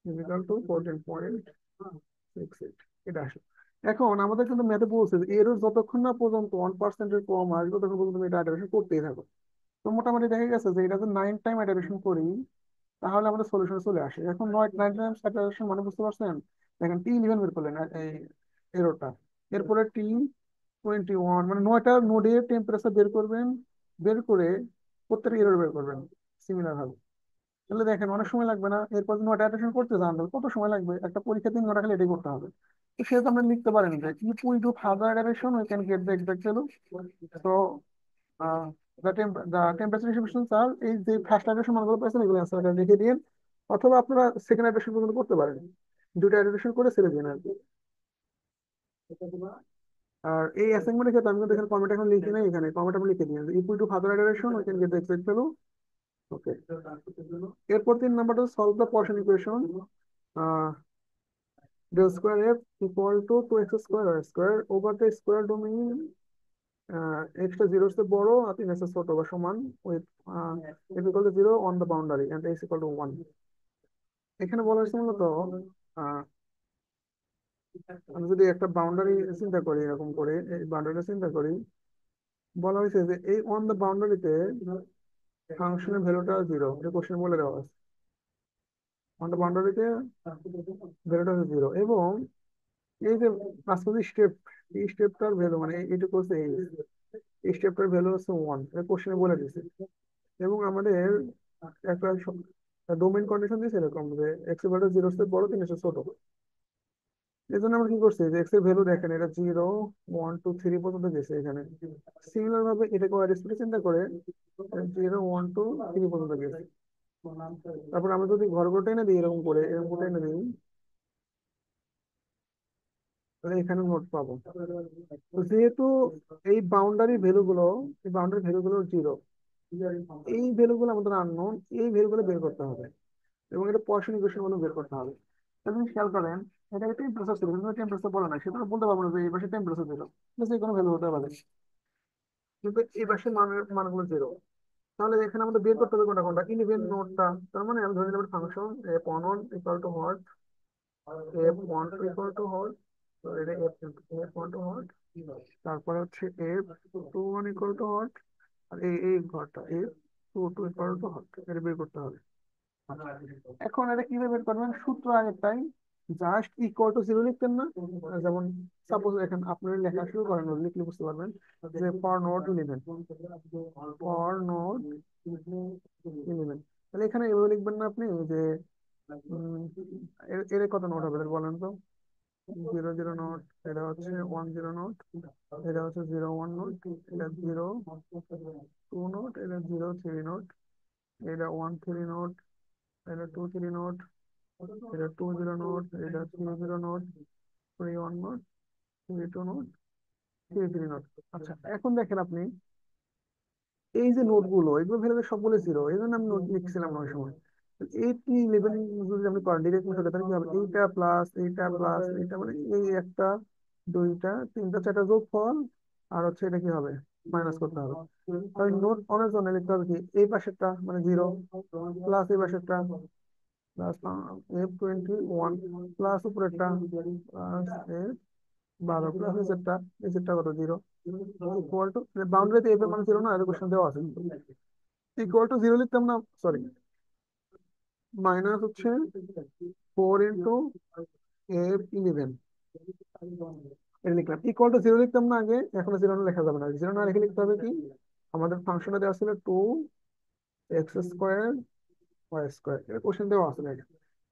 equal to 14.68। এটা আসলে এখন আমাদের কিন্তু ম্যাথে বলছে যে এরর যতক্ষণ না পর্যন্ত 1%-এর কম আসবে ততক্ষণ পর্যন্ত তুমি এটা ইটারেশন করতেই থাকো। তো মোটামুটি দেখা গেছে যে এটা যদি 9 টাইম ইটারেশন করি তাহলে আমাদের সলিউশনে চলে আসে। এখন 9 টাইম ইটারেশন মানে বুঝতে পারছেন। দেখেন টি ইলেভেন বের করলেন এই এরোটা, এরপরে টি 21 মানে 9টা নোডে টেম্পারেচার বের করবেন, বের করে প্রত্যেকটা এরর বের করবেন সিমিলার ভাবে। তাহলে দেখেন অনেক সময় লাগবে না, এরপর 9টা ইটারেশন করতে যান তাহলে কত সময় লাগবে, একটা পরীক্ষা 3 ঘন্টা খালি এটাই করতে হবে। তো সেহেতু আমরা লিখতে পারেন যে equal to further iteration we can get the exact value. তো দ্য টেম্পারেচার ডিস্ট্রিবিউশন স্যার এই যে ফার্স্ট আইটারেশন মানগুলো পাইছেন এগুলো অ্যান্সার করে লিখে দিন, অথবা আপনারা সেকেন্ড আইটারেশন পর্যন্ত করতে পারেন, দুটো আইটারেশন করে ছেড়ে দিন আর কি। আর এই অ্যাসাইনমেন্টের ক্ষেত্রে আমি কিন্তু এখানে কমেন্ট এখন লিখি নাই, এখানে কমেন্ট আমি লিখে দিই equal to further iteration we can get the exact value. Okay, এরপর 3 নাম্বারটা solve the portion equation. Del square F equal to 2x² আর square over the square domain, এক্সটা জিরোর চেয়ে বড় আর 3x ছোট বা সমান with F equal to 0 on the boundary and x equal to 1। এখানে বলা হয়েছে মূলত আহ, আমি যদি একটা বাউন্ডারি চিন্তা করি এরকম করে, এই বাউন্ডারিটা চিন্তা করি, বলা হয়েছে যে এই অন দ্য বাউন্ডারিতে ফাংশনের ভ্যালুটা 0, এটা কোশ্চেন বলে দেওয়া আছে। অন দ্য বাউন্ডারিতে ভ্যালুটা হচ্ছে 0 এবং এই যে পাঁচটা স্টেপ, এই স্টেপটার ভ্যালু মানে এইটুকু হচ্ছে এই স্টেপটার ভ্যালু হচ্ছে 1, এটা কোশ্চেনে বলে দিয়েছে। এবং আমাদের একটা ডোমেইন কন্ডিশন দিয়েছে এরকম যে এক্স এর ভ্যালু 0 থেকে বড় 3 এর ছোট। এই জন্য আমরা কি করছি যে এক্স এর ভ্যালু দেখেন এটা 0 1 2 3 পর্যন্ত গেছে এখানে। সিমিলার ভাবে এটাকে ওয়াই স্পেসে চিন্তা করে 0 1 2 3 পর্যন্ত গেছে। তারপর আমরা যদি ঘর ঘর টেনে দিই এরকম করে, এরকম করে টেনে দিই, তাহলে এখানে নোট পাবো। তো যেহেতু এই বাউন্ডারি ভ্যালু গুলো, এই বাউন্ডারি ভ্যালু গুলো 0, এই ভ্যালু গুলো আমাদের আননোন, এই ভ্যালু গুলো বের করতে হবে এবং এটা পয়সন ইকুয়েশন মধ্যে বের করতে হবে। আপনি খেয়াল করেন এটাকে টেম্পারেচার ছিল কিন্তু টেম্পারেচার বলে না, সেটা বলতে পারবো না যে এই পাশে টেম্পারেচার ছিল, যে কোনো ভ্যালু হতে পারে, কিন্তু এই পাশে মানের মানগুলো 0। তাহলে এখানে আমাদের বের করতে হবে কোনটা কোনটা, ইলেভেন নোটটা। তার মানে আমি ধরে নিলাম function F one one equal too hot, F12 equal too hot, এটা F12 হট, তারপরে হচ্ছে F21 ইকুয়াল টু হট, আর এই ঘরটা F22 ইকুয়াল টু হট, এটা বের করতে হবে। এখন এটা কিভাবে বের করবেন, সূত্র আগেরটাই, জাস্ট ইকুয়াল টু 0 লিখতেন না। যেমন সাপোজ এখন আপনার লেখা শুরু করেন, লিখলে বুঝতে পারবেন যে ফর নোট 11, ফর নোট 11, তাহলে এখানে এভাবে লিখবেন না আপনি যে উম, এর কত নোট হবে বলেন তো, 0 0 নোট, এটা হচ্ছে 10 নোট, এটা হচ্ছে 01 নোট, এটা 02 নোট, এটা 03 নোট, এটা 13 নোট, এটা 23 নোট, এটা 20 নোট, এটা 30 নোট, 31 নোট, 32 নোট, 33 নোট। আচ্ছা এখন দেখেন আপনি এই যে নোটগুলো এগুলো ভেবে সবগুলো 0, এই জন্য আমি নোট লিখছিলাম ওই সময়। এইটি ইলেভেন যদি আপনি করেন ডিরেক্ট মেথডে, তাহলে কি হবে? এইটা প্লাস এইটা প্লাস এইটা, মানে এই একটা দুইটা তিনটা চারটা যোগ ফল, আর হচ্ছে এটা কি হবে? মাইনাস করতে হবে। তাহলে নোট অনের জন্য লিখতে হবে কি, এই পাশেরটা মানে 0 প্লাস এই পাশেরটা প্লাস F21 প্লাস উপরেরটা প্লাস F12 প্লাস নিচেরটা কত? 0 ইকুয়াল টু, বাউন্ডারিতে F এর মান 0 না, এর কোশ্চেন দেওয়া আছে, ইকুয়াল টু 0 লিখতাম না, সরি, মাইনাস হচ্ছে 4 × F11, এটা লিখলাম। ইকুয়াল টু 0 লিখতাম না আগে, এখন 0 না লেখা যাবে না, 0 না লিখে লিখতে হবে কি, আমাদের ফাংশনটা দেওয়া ছিল 2x² y², এটা কোশ্চেন দেওয়া আছে না,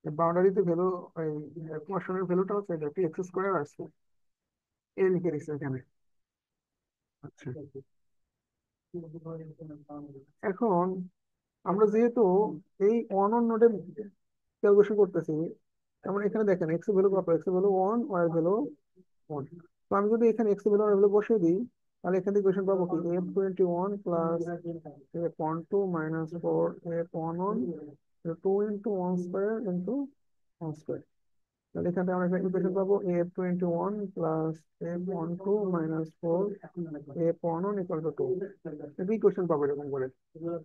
বাউন্ডারিতে ভ্যালু, এই কোশ্চেনের ভ্যালুটা হচ্ছে এটা 2x² y², এটা লিখে দিচ্ছে এখানে। আচ্ছা, এখন আমরা যেহেতু এই অন অন নোডে ক্যালকুলেশন করতেছি, যেমন এখানে দেখেন এক্স এর ভ্যালু কত, এক্স এর ভ্যালু 1, ওয়াই এর ভ্যালু 1। তো আমি যদি এখানে এক্স এর ভ্যালু ওয়াই এর ভ্যালু বসিয়ে দিই, তাহলে এখান থেকে কোয়েশন পাবো কি, F21 plus F12 minus 4 F11 2 × 1² × 1²। তাহলে এখান থেকে আমরা একটা ইকুয়েশন পাবো F21 plus F12 minus 4 F11 = 2। এটা ইকুয়েশন পাবো এরকম করে।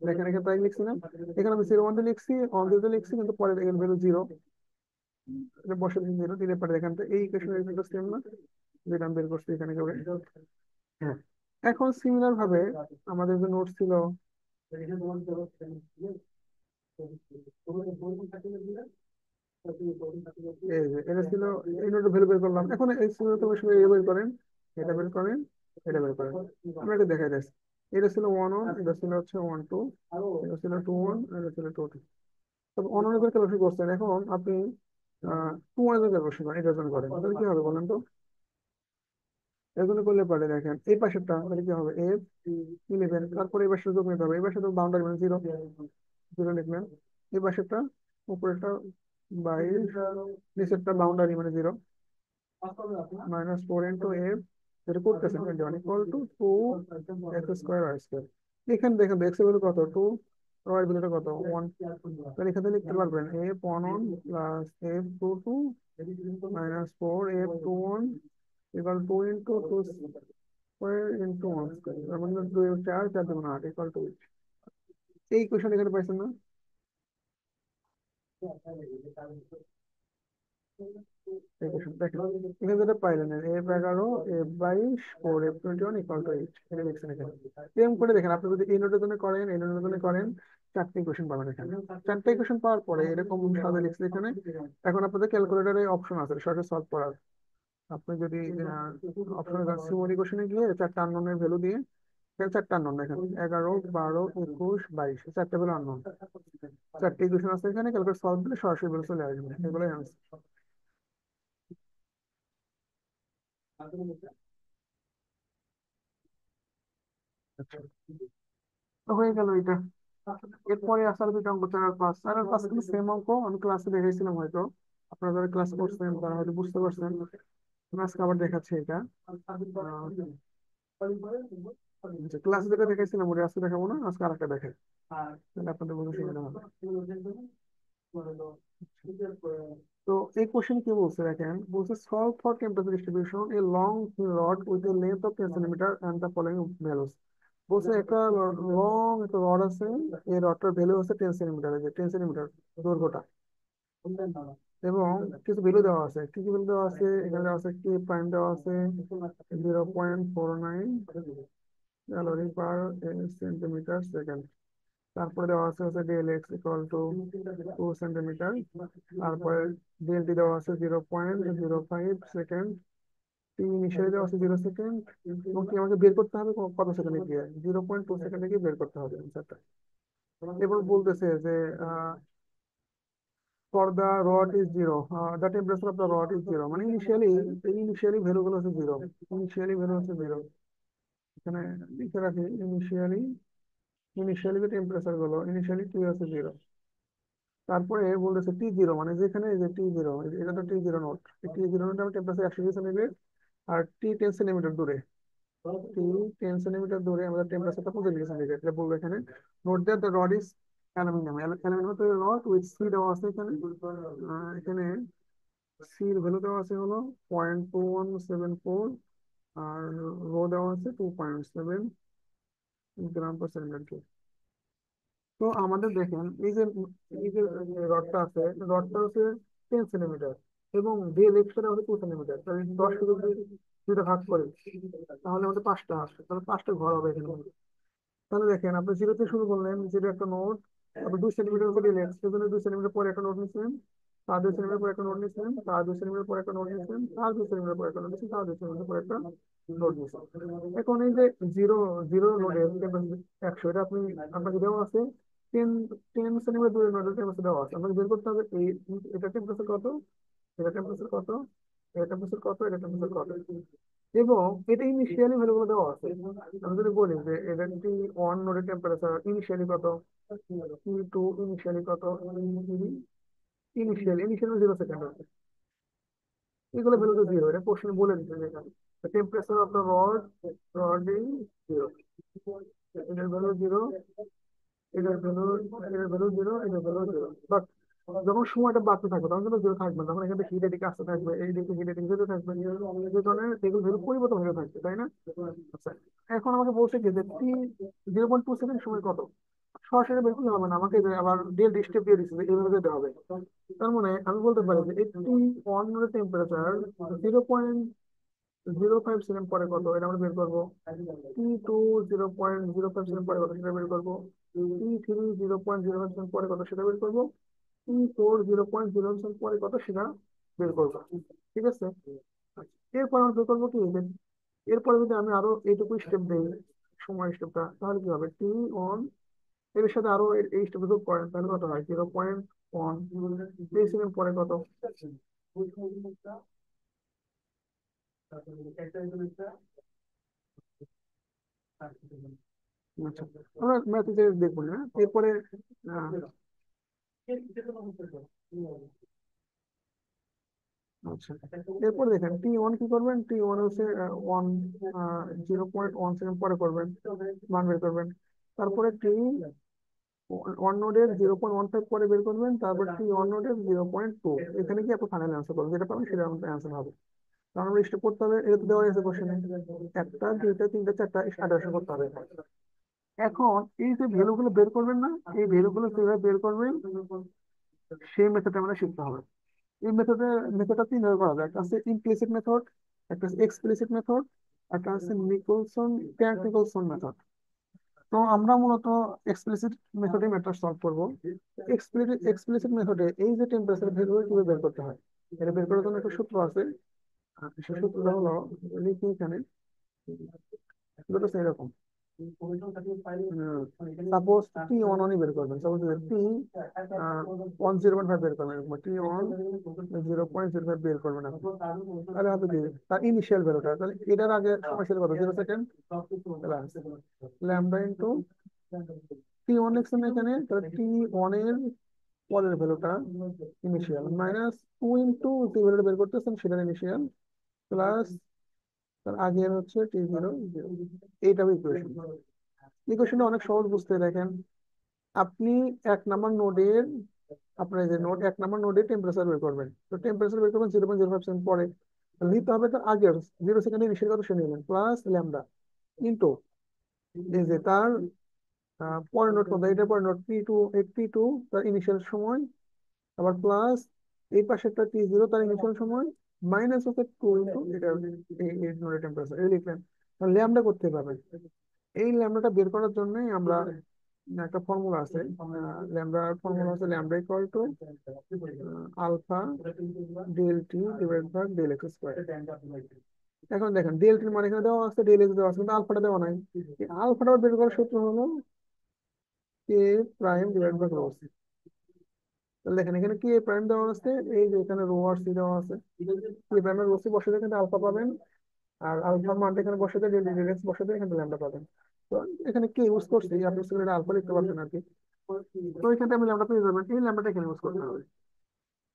দেখেন এখানে তাই লিখছি না, এখানে আমি 0 1 লিখছি, অন দিতে লিখছি, কিন্তু পরে দেখেন ভ্যালু 0, এটা বসে 0 দিলে পরে এখান থেকে এই ইকুয়েশনের রেজাল্ট সেম না, যেটা আমি বের করছি এখানে করে। হ্যাঁ, এখন সিমিলার ভাবে আমাদের যে নোট ছিল, এই যে এটা ছিল, এই নোট ভ্যালু বের করলাম, এখন এই সিমিলার তোমার সঙ্গে এটা বের করেন, এটা বের করেন, এটা বের করেন, আমরা এটা দেখাই যাচ্ছে। এটা ছিল 1 1, এটা ছিল হচ্ছে 1 2, এটা ছিল 2 1, এটা ছিল 2 2। তবে অনন্য করে ক্যালকুলেশন করছেন, এখন আপনি 2 1 এর ক্যালকুলেশন করেন, এটার জন্য করেন, তাহলে কি হবে বলেন তো? এর জন্য করলে পারে, দেখেন এই পাশেরটা তাহলে কি হবে, F11, তারপরে এই পাশে যোগ নিতে হবে, এই পাশে তো বাউন্ডারি মানে 0, 0 লিখলেন, এই পাশেরটা উপরেরটা 22, নিচেরটা বাউন্ডারি মানে 0, -4 × F, যেটা করতেছেন 21 = 2 x² y²। এখানে দেখেন এক্স এর ভ্যালু কত, 2, ওয়াই এর ভ্যালুটা কত, 1। তাহলে এখানে লিখতে পারবেন F11 plus F22 minus 4 F21 = 2 × 2² × 1², তার মানে 2 4 4 2 8 = 8। এই কোশ্চেন এখানে পাইছেন না? এই কোশ্চেন দেখেন, এখানে যেটা পাইলেন F11 F22 4 F21 = 8, এটা লিখছেন এখানে। এরকম করে দেখেন, আপনি যদি এই নোটের জন্য করেন, এই নোটের জন্য করেন, চারটে কোশ্চেন পাবেন এখানে। চারটে কোশ্চেন পাওয়ার পরে এরকম সাজা লিখছে এখানে। এখন আপনাদের ক্যালকুলেটরে অপশন আছে সরাসরি সলভ করার, আপনি যদি অপশনে যান, সিমরি কোশ্চেনে গিয়ে চারটা আননোনের ভ্যালু দিয়ে, এখানে চারটা আননোন দেখেন, 11 12 21 22, চারটা ভ্যালু আননোন, চারটে ইকুয়েশন আছে এখানে, ক্যালকুলেট সলভ দিলে সরাসরি ভ্যালু চলে আসবে, এগুলোই আনসার। আচ্ছা, তো হয়ে গেল এটা। এরপরে আসার দুটো অঙ্ক 4 আর 5, 4 আর 5 কিন্তু সেম অঙ্ক, আমি ক্লাসে দেখাইছিলাম হয়তো, আপনারা যারা ক্লাস করছেন তারা হয়তো বুঝতে পারছেন। আমি আজকে আবার দেখাচ্ছি এটা। ক্লাসে যেটা দেখাইছিলাম ওটা আজকে দেখাবো না, আজকে আরেকটা দেখাই, তাহলে আপনাদের বুঝতে সুবিধা হবে। তো এই কোশ্চেন কি বলছে দেখেন, বলছে solve for temperature distribution a long rod with a length of 10 centimetre and the following values. বলছে একটা লং একটা রড আছে, এই রডটার ভ্যালু হচ্ছে 10 সেন্টিমিটার, যে 10 সেন্টিমিটার দৈর্ঘ্যটা, এবং কিছু ভ্যালু দেওয়া আছে, কি কি ভ্যালু দেওয়া আছে এখানে দেওয়া আছে, কে প্রাইম দেওয়া আছে 0.49 ক্যালোরি পার সেন্টিমিটার সেকেন্ড, তারপরে দেওয়া আছে হচ্ছে del X equal to 2 centimetre, তারপরে ডেল টি দেওয়া আছে 0.05 সেকেন্ড, টি ইনিশিয়ালি দেওয়া আছে 0 সেকেন্ড, এবং কি আমাকে বের করতে হবে কত সেকেন্ডে গিয়ে, 0.2 সেকেন্ডে গিয়ে বের করতে হবে অ্যান্সারটা। এবার বলতেছে যে for the rod is 0, the temperature of the rod is 0, মানে ইনিশিয়ালি ভ্যালুগুলো হচ্ছে 0, ইনিশিয়ালি ভ্যালু হচ্ছে 0, এখানে লিখে রাখি ইনিশিয়ালি যে টেম্পারেচার গুলো, ইনিশিয়ালি টি হচ্ছে 0। তারপরে বলতেছে T0, মানে যেখানে এই যে T0, এটা তো T0 নোট, T0 নোট আমার টেম্পারেচার 100 সেন্টিগ্রেড, আর T 10 সেন্টিমিটার দূরে, T 10 সেন্টিমিটার দূরে আমাদের টেম্পারেচারটা 25 ডিগ্রি সেন্টিগ্রেড, এটা বলবো এখানে। Note that the rod is aluminium aluminium তো রড উইথ সি দেওয়া আছে এখানে। এখানে সির ভ্যালু দেওয়া আছে হলো 0.2174, আর রো দেওয়া আছে 2.7 গ্রাম পার সেন্টিমিটার। তো আমাদের দেখেন এই যে রডটা আছে, রডটা হচ্ছে 10 সেন্টিমিটার, এবং যে লেগটা হচ্ছে 2 সেন্টিমিটার, তাহলে 10 কে যদি দুইটা ভাগ করে তাহলে আমাদের পাঁচটা আসে, তাহলে পাঁচটা ঘর হবে এখানে। তাহলে দেখেন আপনি জিরোতে শুরু করলেন, জিরো একটা নোট, তারপর 2 সেন্টিমিটার করে দিলেন, সেজন্য 2 সেন্টিমিটার পরে একটা নোট নিচ্ছেন, তার 2 সেন্টিমিটার পরে একটা নোট নিচ্ছেন, তার 2 সেন্টিমিটার পরে একটা নোট নিচ্ছেন, তার 2 সেন্টিমিটার পরে একটা নোট নিচ্ছেন, তার 2 সেন্টিমিটার পরে একটা নোট নিচ্ছেন। এখন এই যে জিরো জিরো নোটের 100, এটা আপনাকে দেওয়া আছে 10 10 সেন্টিমিটার দূরে নোটের টেম্পারেচার দেওয়া আছে, আপনাকে বের করতে হবে এই এটা টেম্পারেচার কত, এটা টেম্পারেচার কত, এটা টেম্পারেচার কত, এটা টেম্পারেচার কত, এবং এটা ইনিশিয়ালি ভ্যালুগুলো দেওয়া আছে। আমি যদি বলি যে এটা টি ওয়ান নোডের টেম্পারেচার ইনিশিয়ালি কত, টি টু ইনিশিয়ালি কত, ইনিশিয়ালি ইনিশিয়ালি 0 সেকেন্ড আছে, এগুলো ভ্যালু তো জিরো, এটা কোশ্চেন বলে দিচ্ছে যে এখানে temperature of the rod is zero, এটার ভ্যালু জিরো, এটার ভ্যালু এটার ভ্যালু জিরো, এটার ভ্যালু জিরো। বাট যখন সময়টা বাড়তে থাকবে তখন কিন্তু জিরো থাকবে না, তখন এখানে হিট এদিকে আসতে থাকবে, এই দিকে হিট এদিকে যেতে থাকবে, যে কারণে এগুলো ভ্যালু পরিবর্তন হতে থাকবে, তাই না? আচ্ছা, এখন আমাকে বলছে কি যে টি 0.2 সেকেন্ড সময় কত, সরাসরি বের করলে হবে না, আমাকে যে আবার ডেল স্টেপ দিয়ে দিচ্ছে যে এইভাবে যেতে হবে। তার মানে আমি বলতে পারি যে এই টি ওয়ান টেম্পারেচার 0.05 সেকেন্ড পরে কত, এটা আমরা বের করবো। টি টু 0.05 সেকেন্ড পরে কত, সেটা বের করবো। টি থ্রি 0.05 সেকেন্ড পরে কত, সেটা বের করবো। টি ফোর 0.07 পরে কত, সেটা বের করবো। ঠিক আছে। এরপর আমরা বের করবো কি যে এরপরে যদি আমি আরো এইটুকু স্টেপ দিই, সময় স্টেপটা, তাহলে কি হবে, টি অন এর সাথে আরো এই স্টেপ যোগ করেন, তাহলে কত হয়, 0.13 সেকেন্ড পরে কত। আচ্ছা, আমরা ম্যাথে দেখবো না এরপরে। আহ, আচ্ছা, এরপর দেখেন টি ওয়ান কি করবেন, টি ওয়ান হচ্ছে ওয়ান 0.1 সেকেন্ড পরে করবেন, মান বের করবেন। তারপরে টি ওয়ান নোডের 0.15 পরে বের করবেন, তারপর টি ওয়ান নোডের 0.2, এখানে কি আপনি ফাইনাল অ্যান্সার করবেন, যেটা পাবেন সেটা আমাদের অ্যান্সার হবে। কারণ আমরা স্টেপ করতে হবে, এটা তো দেওয়া আছে কোশ্চেনে, একটা দুইটা তিনটা চারটা স্টার্ট করতে হবে। এখন এই যে ভ্যালুগুলো বের করবেন না, এই ভ্যালুগুলো কিভাবে বের করবেন সেই মেথডটা আমরা শিখতে হবে। এই মেথডটা তিনভাবে করা যায়, একটা হচ্ছে ইমপ্লিসিট মেথড, একটা হচ্ছে এক্সপ্লিসিট মেথড, একটা হচ্ছে নিকলসন মেথড। তো আমরা মূলত এক্সপ্লিসিট মেথডে মেথড সলভ করব। এক্সপ্লিসিট মেথডে এই যে টেম্পারেচার ভ্যালু কিভাবে বের করতে হয়, এটা বের করার জন্য একটা সূত্র আছে। সেই সূত্রটা হলো, লিখি এখানে, সূত্রটা এরকম। সাপোজ টি ওয়ান ওয়ানই বের করবেন, সাপোজ টি 10.5 বের করবেন, এরকম টি ওয়ান 0.05 বের করবেন আপনি। তাহলে আপনি কি তার ইনিশিয়াল ভ্যালুটা, তাহলে এটার আগে সময় ছিল কত, 0 second, lambda into T one লিখছেন এখানে, তাহলে টি ওয়ান এর পরের ভ্যালুটা ইনিশিয়াল, মাইনাস টু ইন্টু যে ভ্যালুটা বের করতেছেন সেটার ইনিশিয়াল, প্লাস তার আগের হচ্ছে টি জিরো জিরো। এইটা ইকুয়েশন। ইকুয়েশনটা অনেক সহজ বুঝতে, দেখেন আপনি এক নাম্বার নোডের, আপনার যে নোড এক নাম্বার নোডে টেম্পারেচার বের করবেন, তো টেম্পারেচার বের করবেন 0.05 সেকেন্ড পরে, নিতে হবে তার আগের 0 সেকেন্ডের ইনিশিয়াল কত সে নেবেন, প্লাস ল্যামডা ইন্টু এই যে তার পরের নোট কত, এটা পরের নোট টি টু তার ইনিশিয়াল সময়, আবার প্লাস এই পাশেরটা টি জিরো তার ইনিশিয়াল সময়, মাইনাস হচ্ছে টু ইন্টু এটা এই নোডের টেম্পারেচার, এই লিখলেন। ল্যামডা করতে পারবেন, এই ল্যামডাটা বের করার জন্যই আমরা একটা ফর্মুলা আছে, ল্যামডার ফর্মুলা আছে lambda equal to alpha del T divide by del X square. এখন দেখেন ডেল টির মানে এখানে দেওয়া আছে, ডেল এক্স দেওয়া আছে, কিন্তু আলফাটা দেওয়া নাই। এই আলফাটা বের করার সূত্র হলো K prime divide by rho C. তাহলে দেখেন এখানে কে প্রাইম দেওয়া আছে, এই যে এখানে রো আর সি দেওয়া আছে, কে প্রাইমের রো সি বসে এখানে আলফা পাবেন, আর আলফার মানটা এখানে বসাতে ডেল ডেল এক্স বসাতে এখানে ল্যামডা পাবেন। তো এখানে কে ইউজ করছি, আপনি সেখানে আলফা লিখতে পারবেন আর কি। তো এখানে আমি ল্যামডা পেয়ে যাবেন, এই ল্যামডাটা এখানে ইউজ করতে হবে।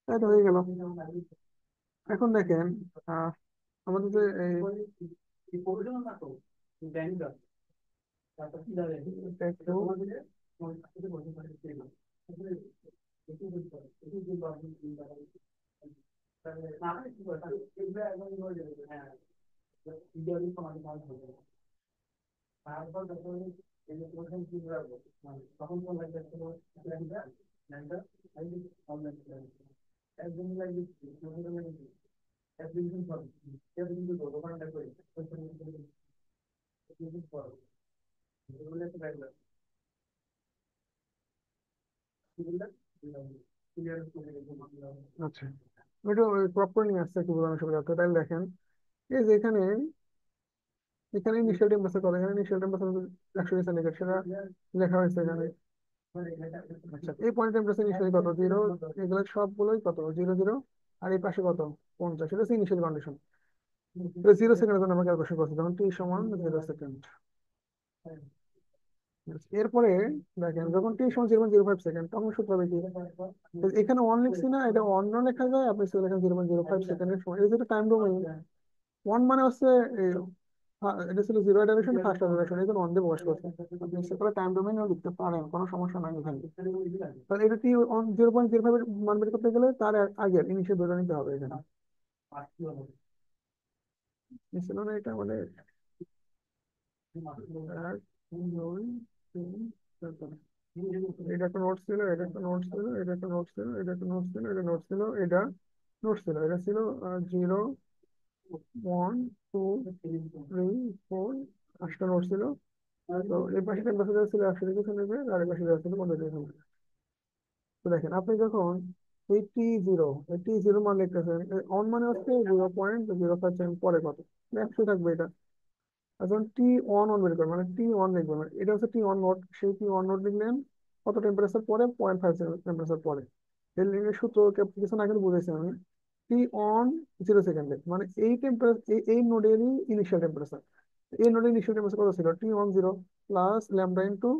তাই তো হয়ে গেল। এখন দেখেন আহ আমাদের যে এটা একটু আচ্ছা, ওইটা ক্রপ করে নিয়ে আসছে একটু বোঝানোর সুবিধা, তো তাহলে দেখেন এই যে এখানে এখানে ইনিশিয়াল টেম্পারেচার কত, এখানে ইনিশিয়াল টেম্পারেচার 100 সেন্টিগ্রেড, সেটা লেখা হয়েছে এখানে। আচ্ছা, এই পয়েন্ট টেম্পারেচার ইনিশিয়ালি কত, 0, এগুলো সবগুলোই কত, 0 0, আর এই পাশে কত, 50, সেটা হচ্ছে ইনিশিয়াল কন্ডিশন। 0 সেকেন্ডের জন্য আমরা ক্যালকুলেশন করছি, তখন t = 0 সেকেন্ড। এরপরে দেখেন যখন t = 0.05 সেকেন্ড, তখন সূত্র হবে কি, তো এখানে অন লিখছি না, এটা অন্য লেখা যায়, আপনি সেটা লেখেন 0.05 সেকেন্ডের সময়, এটা যেটা টাইম ডোমেইন। ওয়ান মানে হচ্ছে এই, এটা ছিল জিরো ডাইরেকশন, ফার্স্ট ডাইরেকশন, এই জন্য অন দিয়ে প্রকাশ করছে। আপনি ইচ্ছে করে টাইম ডোমেইনও লিখতে পারেন, কোনো সমস্যা নাই এখানে। তাহলে এটা কি, অন 0.05 এর মান বের করতে গেলে তার আগের ইনিশিয়াল ধরে নিতে হবে এখানে। ছিল না এটা মানে, 1 2 3 4, এটা একটা নোট ছিল, এটা একটা নোট ছিল, এটা একটা নোট ছিল, এটা একটা নোট ছিল, এটা নোট ছিল, এটা নোট ছিল, এটা ছিল 0 1 2 3 4, 5টা নোট ছিল। তো এই পাশে টেম্পারেচার ছিল 100 ডিগ্রি সেন্টিগ্রেড, আর এই পাশে দেওয়া ছিল 50 ডিগ্রি সেন্টিগ্রেড। তো দেখেন আপনি যখন এই টি জিরো মান লিখতেছেন, অন মানে হচ্ছে 0.05 সেকেন্ড পরে কত, 100 থাকবে এটা। এখন টি অন অন বের করবেন, মানে টি অন লিখবেন, মানে এটা হচ্ছে টি অন নোট, সেই টি অন নোট লিখলেন কত টেম্পারেচার পরে, 0.5 টেম্পারেচার পরে। এর লিখে সূত্র কিছু না কিন্তু বুঝেছি আমি, টি অন 0 সেকেন্ডে, মানে এই টেম্পারেচার, এই নোডেরই ইনিশিয়াল টেম্পারেচার, এই নোডের ইনিশিয়াল টেম্পারেচার কত ছিল, T10 প্লাস ল্যামডা ইন্টু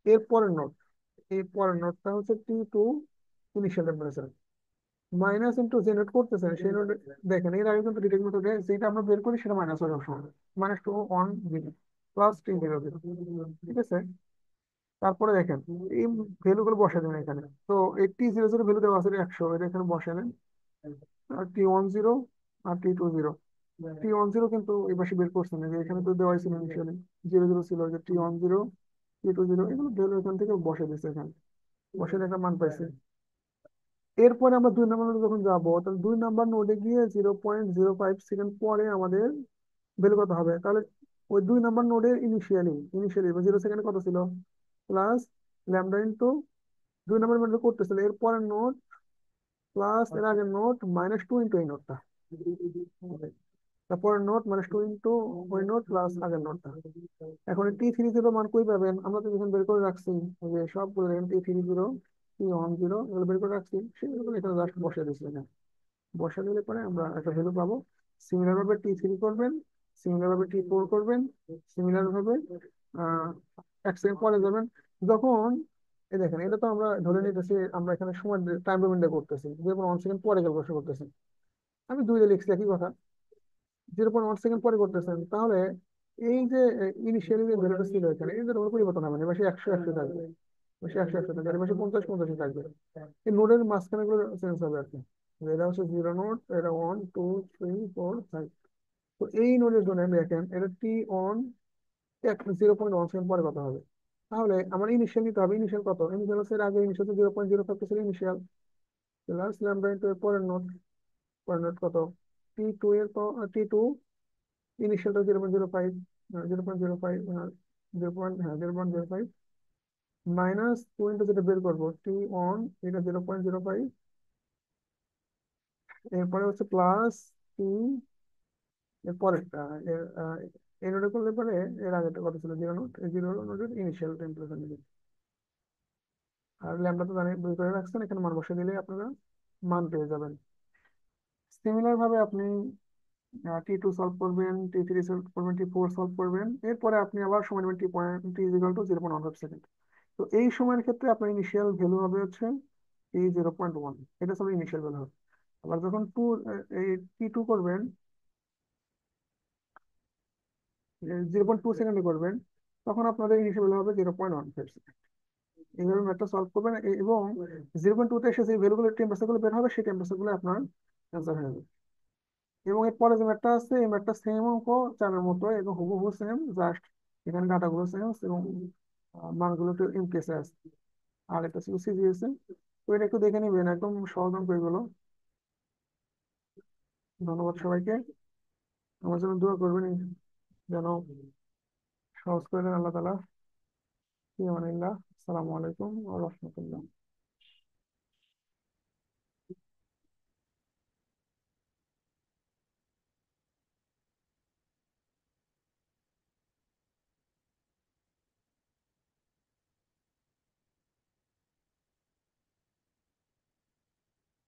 এর পরের নোড, এই পরের নোডটা হচ্ছে T2 initial temperature, minus into যে নোট করতেছেন সেই নোট। দেখেন এর আগে কিন্তু ডিটেক্ট মেথডে যেটা আমরা বের করি সেটা মাইনাস হয়ে সবসময়, -2 1 0 প্লাস T0 0, ঠিক আছে। তারপরে দেখেন এই ভ্যালু গুলো বসে দেন এখানে, তো এই T00 ভ্যালু দেওয়া আছে 100, এটা এখানে বসালেন, আর T10 আর T20, T10 কিন্তু এই পাশে বের করছেন, এই যে এখানে তো দেওয়াই ছিল ইনিশিয়ালি 0 0 ছিল, যে T10 T20 এগুলো ভ্যালু এখান থেকে বসে দিচ্ছে এখানে, বসে একটা মান পাইছে। এরপরে আমরা 2 নম্বর নোডে যখন যাবো, তাহলে 2 নম্বর নোডে গিয়ে 0.05 সেকেন্ড পরে আমাদের ভ্যালু কত হবে, তাহলে ওই 2 নম্বর নোডের ইনিশিয়ালি 0 সেকেন্ডে কত ছিল, প্লাস ল্যামডা ইন্টু 2 নম্বর নোডে করতেছিল এরপরের নোড, প্লাস এর আগের নোট, -2 ইন্টু এই নোটটা, তারপর নোট -2 ইন্টু ওই নোট প্লাস আগের নোটটা। এখন T30 মান কই পাবেন, আমরা তো যখন বের করে রাখছি, ওই যে সবগুলো T30, T10 এগুলো বের করে রাখছি, সেগুলো এখানে জাস্ট বসিয়ে দিচ্ছি এখানে, বসিয়ে দিলে পরে আমরা একটা ভ্যালু পাবো। সিমিলার ভাবে T3 করবেন, সিমিলার ভাবে T4 করবেন, সিমিলার ভাবে 1 সেকেন্ড পরে যাবেন যখন, এই দেখেন এটা তো আমরা ধরে নিতেছি, আমরা এখানে সময় টাইম ডোমেন করতেছি, 0.1 সেকেন্ড পরে ক্যালকুলেশন করতেছি, আমি 2 দিয়ে লিখছি একই কথা, 0.1 সেকেন্ড পরে করতেছেন, তাহলে এই যে ইনিশিয়ালি যে ভ্যালুটা ছিল এখানে, এই ভ্যালু পরিবর্তন হবে না, এবার সে 100 থাকবে, এবার সে 100 থাকবে, আর এবার সে 50 থাকবে, এই নোডের মাঝখানে গুলো চেঞ্জ হবে আর কি। এটা হচ্ছে 0 নোড, এটা 1 2 3 4 5, তো এই নোডের জন্য দেখেন এটা T এক 0.1 সেকেন্ড পরে কত হবে, তাহলে আমার ইনিশিয়াল নিতে হবে, ইনিশিয়াল কত, ইনিশিয়াল হচ্ছে এর আগে ইনিশিয়াল 0.05 ছিল ইনিশিয়াল, প্লাস ল্যামডা ইন্টু এর পরের নোড কত, টি টু ইনিশিয়ালটা 0.05, 0.05, 0.05 -2 ইন্টু যেটা বের করবো T1, এটা 0.05, এরপরে হচ্ছে প্লাস টি এর পরেরটা, এর এই নোটে করলে পরে এর আগেটা কত ছিল, 0 নোট, এই 0 নোটের ইনিশিয়াল টেম্পারেচার নিবে, আর ল্যামডা তো জানি বের করে রাখছেন, এখানে মান বসে দিলে আপনারা মান পেয়ে যাবেন। সিমিলার ভাবে আপনি T2 সলভ করবেন, T3 সলভ করবেন, T4 সলভ করবেন, এরপরে আপনি আবার সময় নেবেন T=0.15 সেকেন্ড। তো এই সময়ের ক্ষেত্রে আপনার ইনিশিয়াল ভ্যালু হবে হচ্ছে T0.1, এটা হলো ইনিশিয়াল ভ্যালু হবে। আবার যখন এই T2 করবেন, 0.2 সেকেন্ডে করবেন, তখন আপনাদের ইনিশিয়াল ভ্যালু হবে 0.15 সেকেন্ড। এইভাবে ম্যাথটা সলভ করবেন এবং 0.2 তে এসে যে ভ্যালুগুলো টেম্পারেচার গুলো বের হবে সেই টেম্পারেচার গুলো আপনার অ্যান্সার হয়ে যাবে। এবং এরপরে যে ম্যাথটা আছে এই ম্যাথটা সেম অঙ্ক, চারের মতো এবং হুবহু সেম, জাস্ট এখানে ডাটাগুলো সেম এবং মানগুলো একটু ইনকেসে আছে। আর এটা ছিল সিজিএসএ। তো এটা একটু দেখে নিবেন, একদম সহজ অঙ্ক এগুলো। ধন্যবাদ সবাইকে। আমার জন্য দোয়া করবেন যেন সহজ করে দেন আল্লাহ তালা। ফি আমানিল্লাহ। আসসালামু আলাইকুম ওয়া রাহমাতুল্লাহ।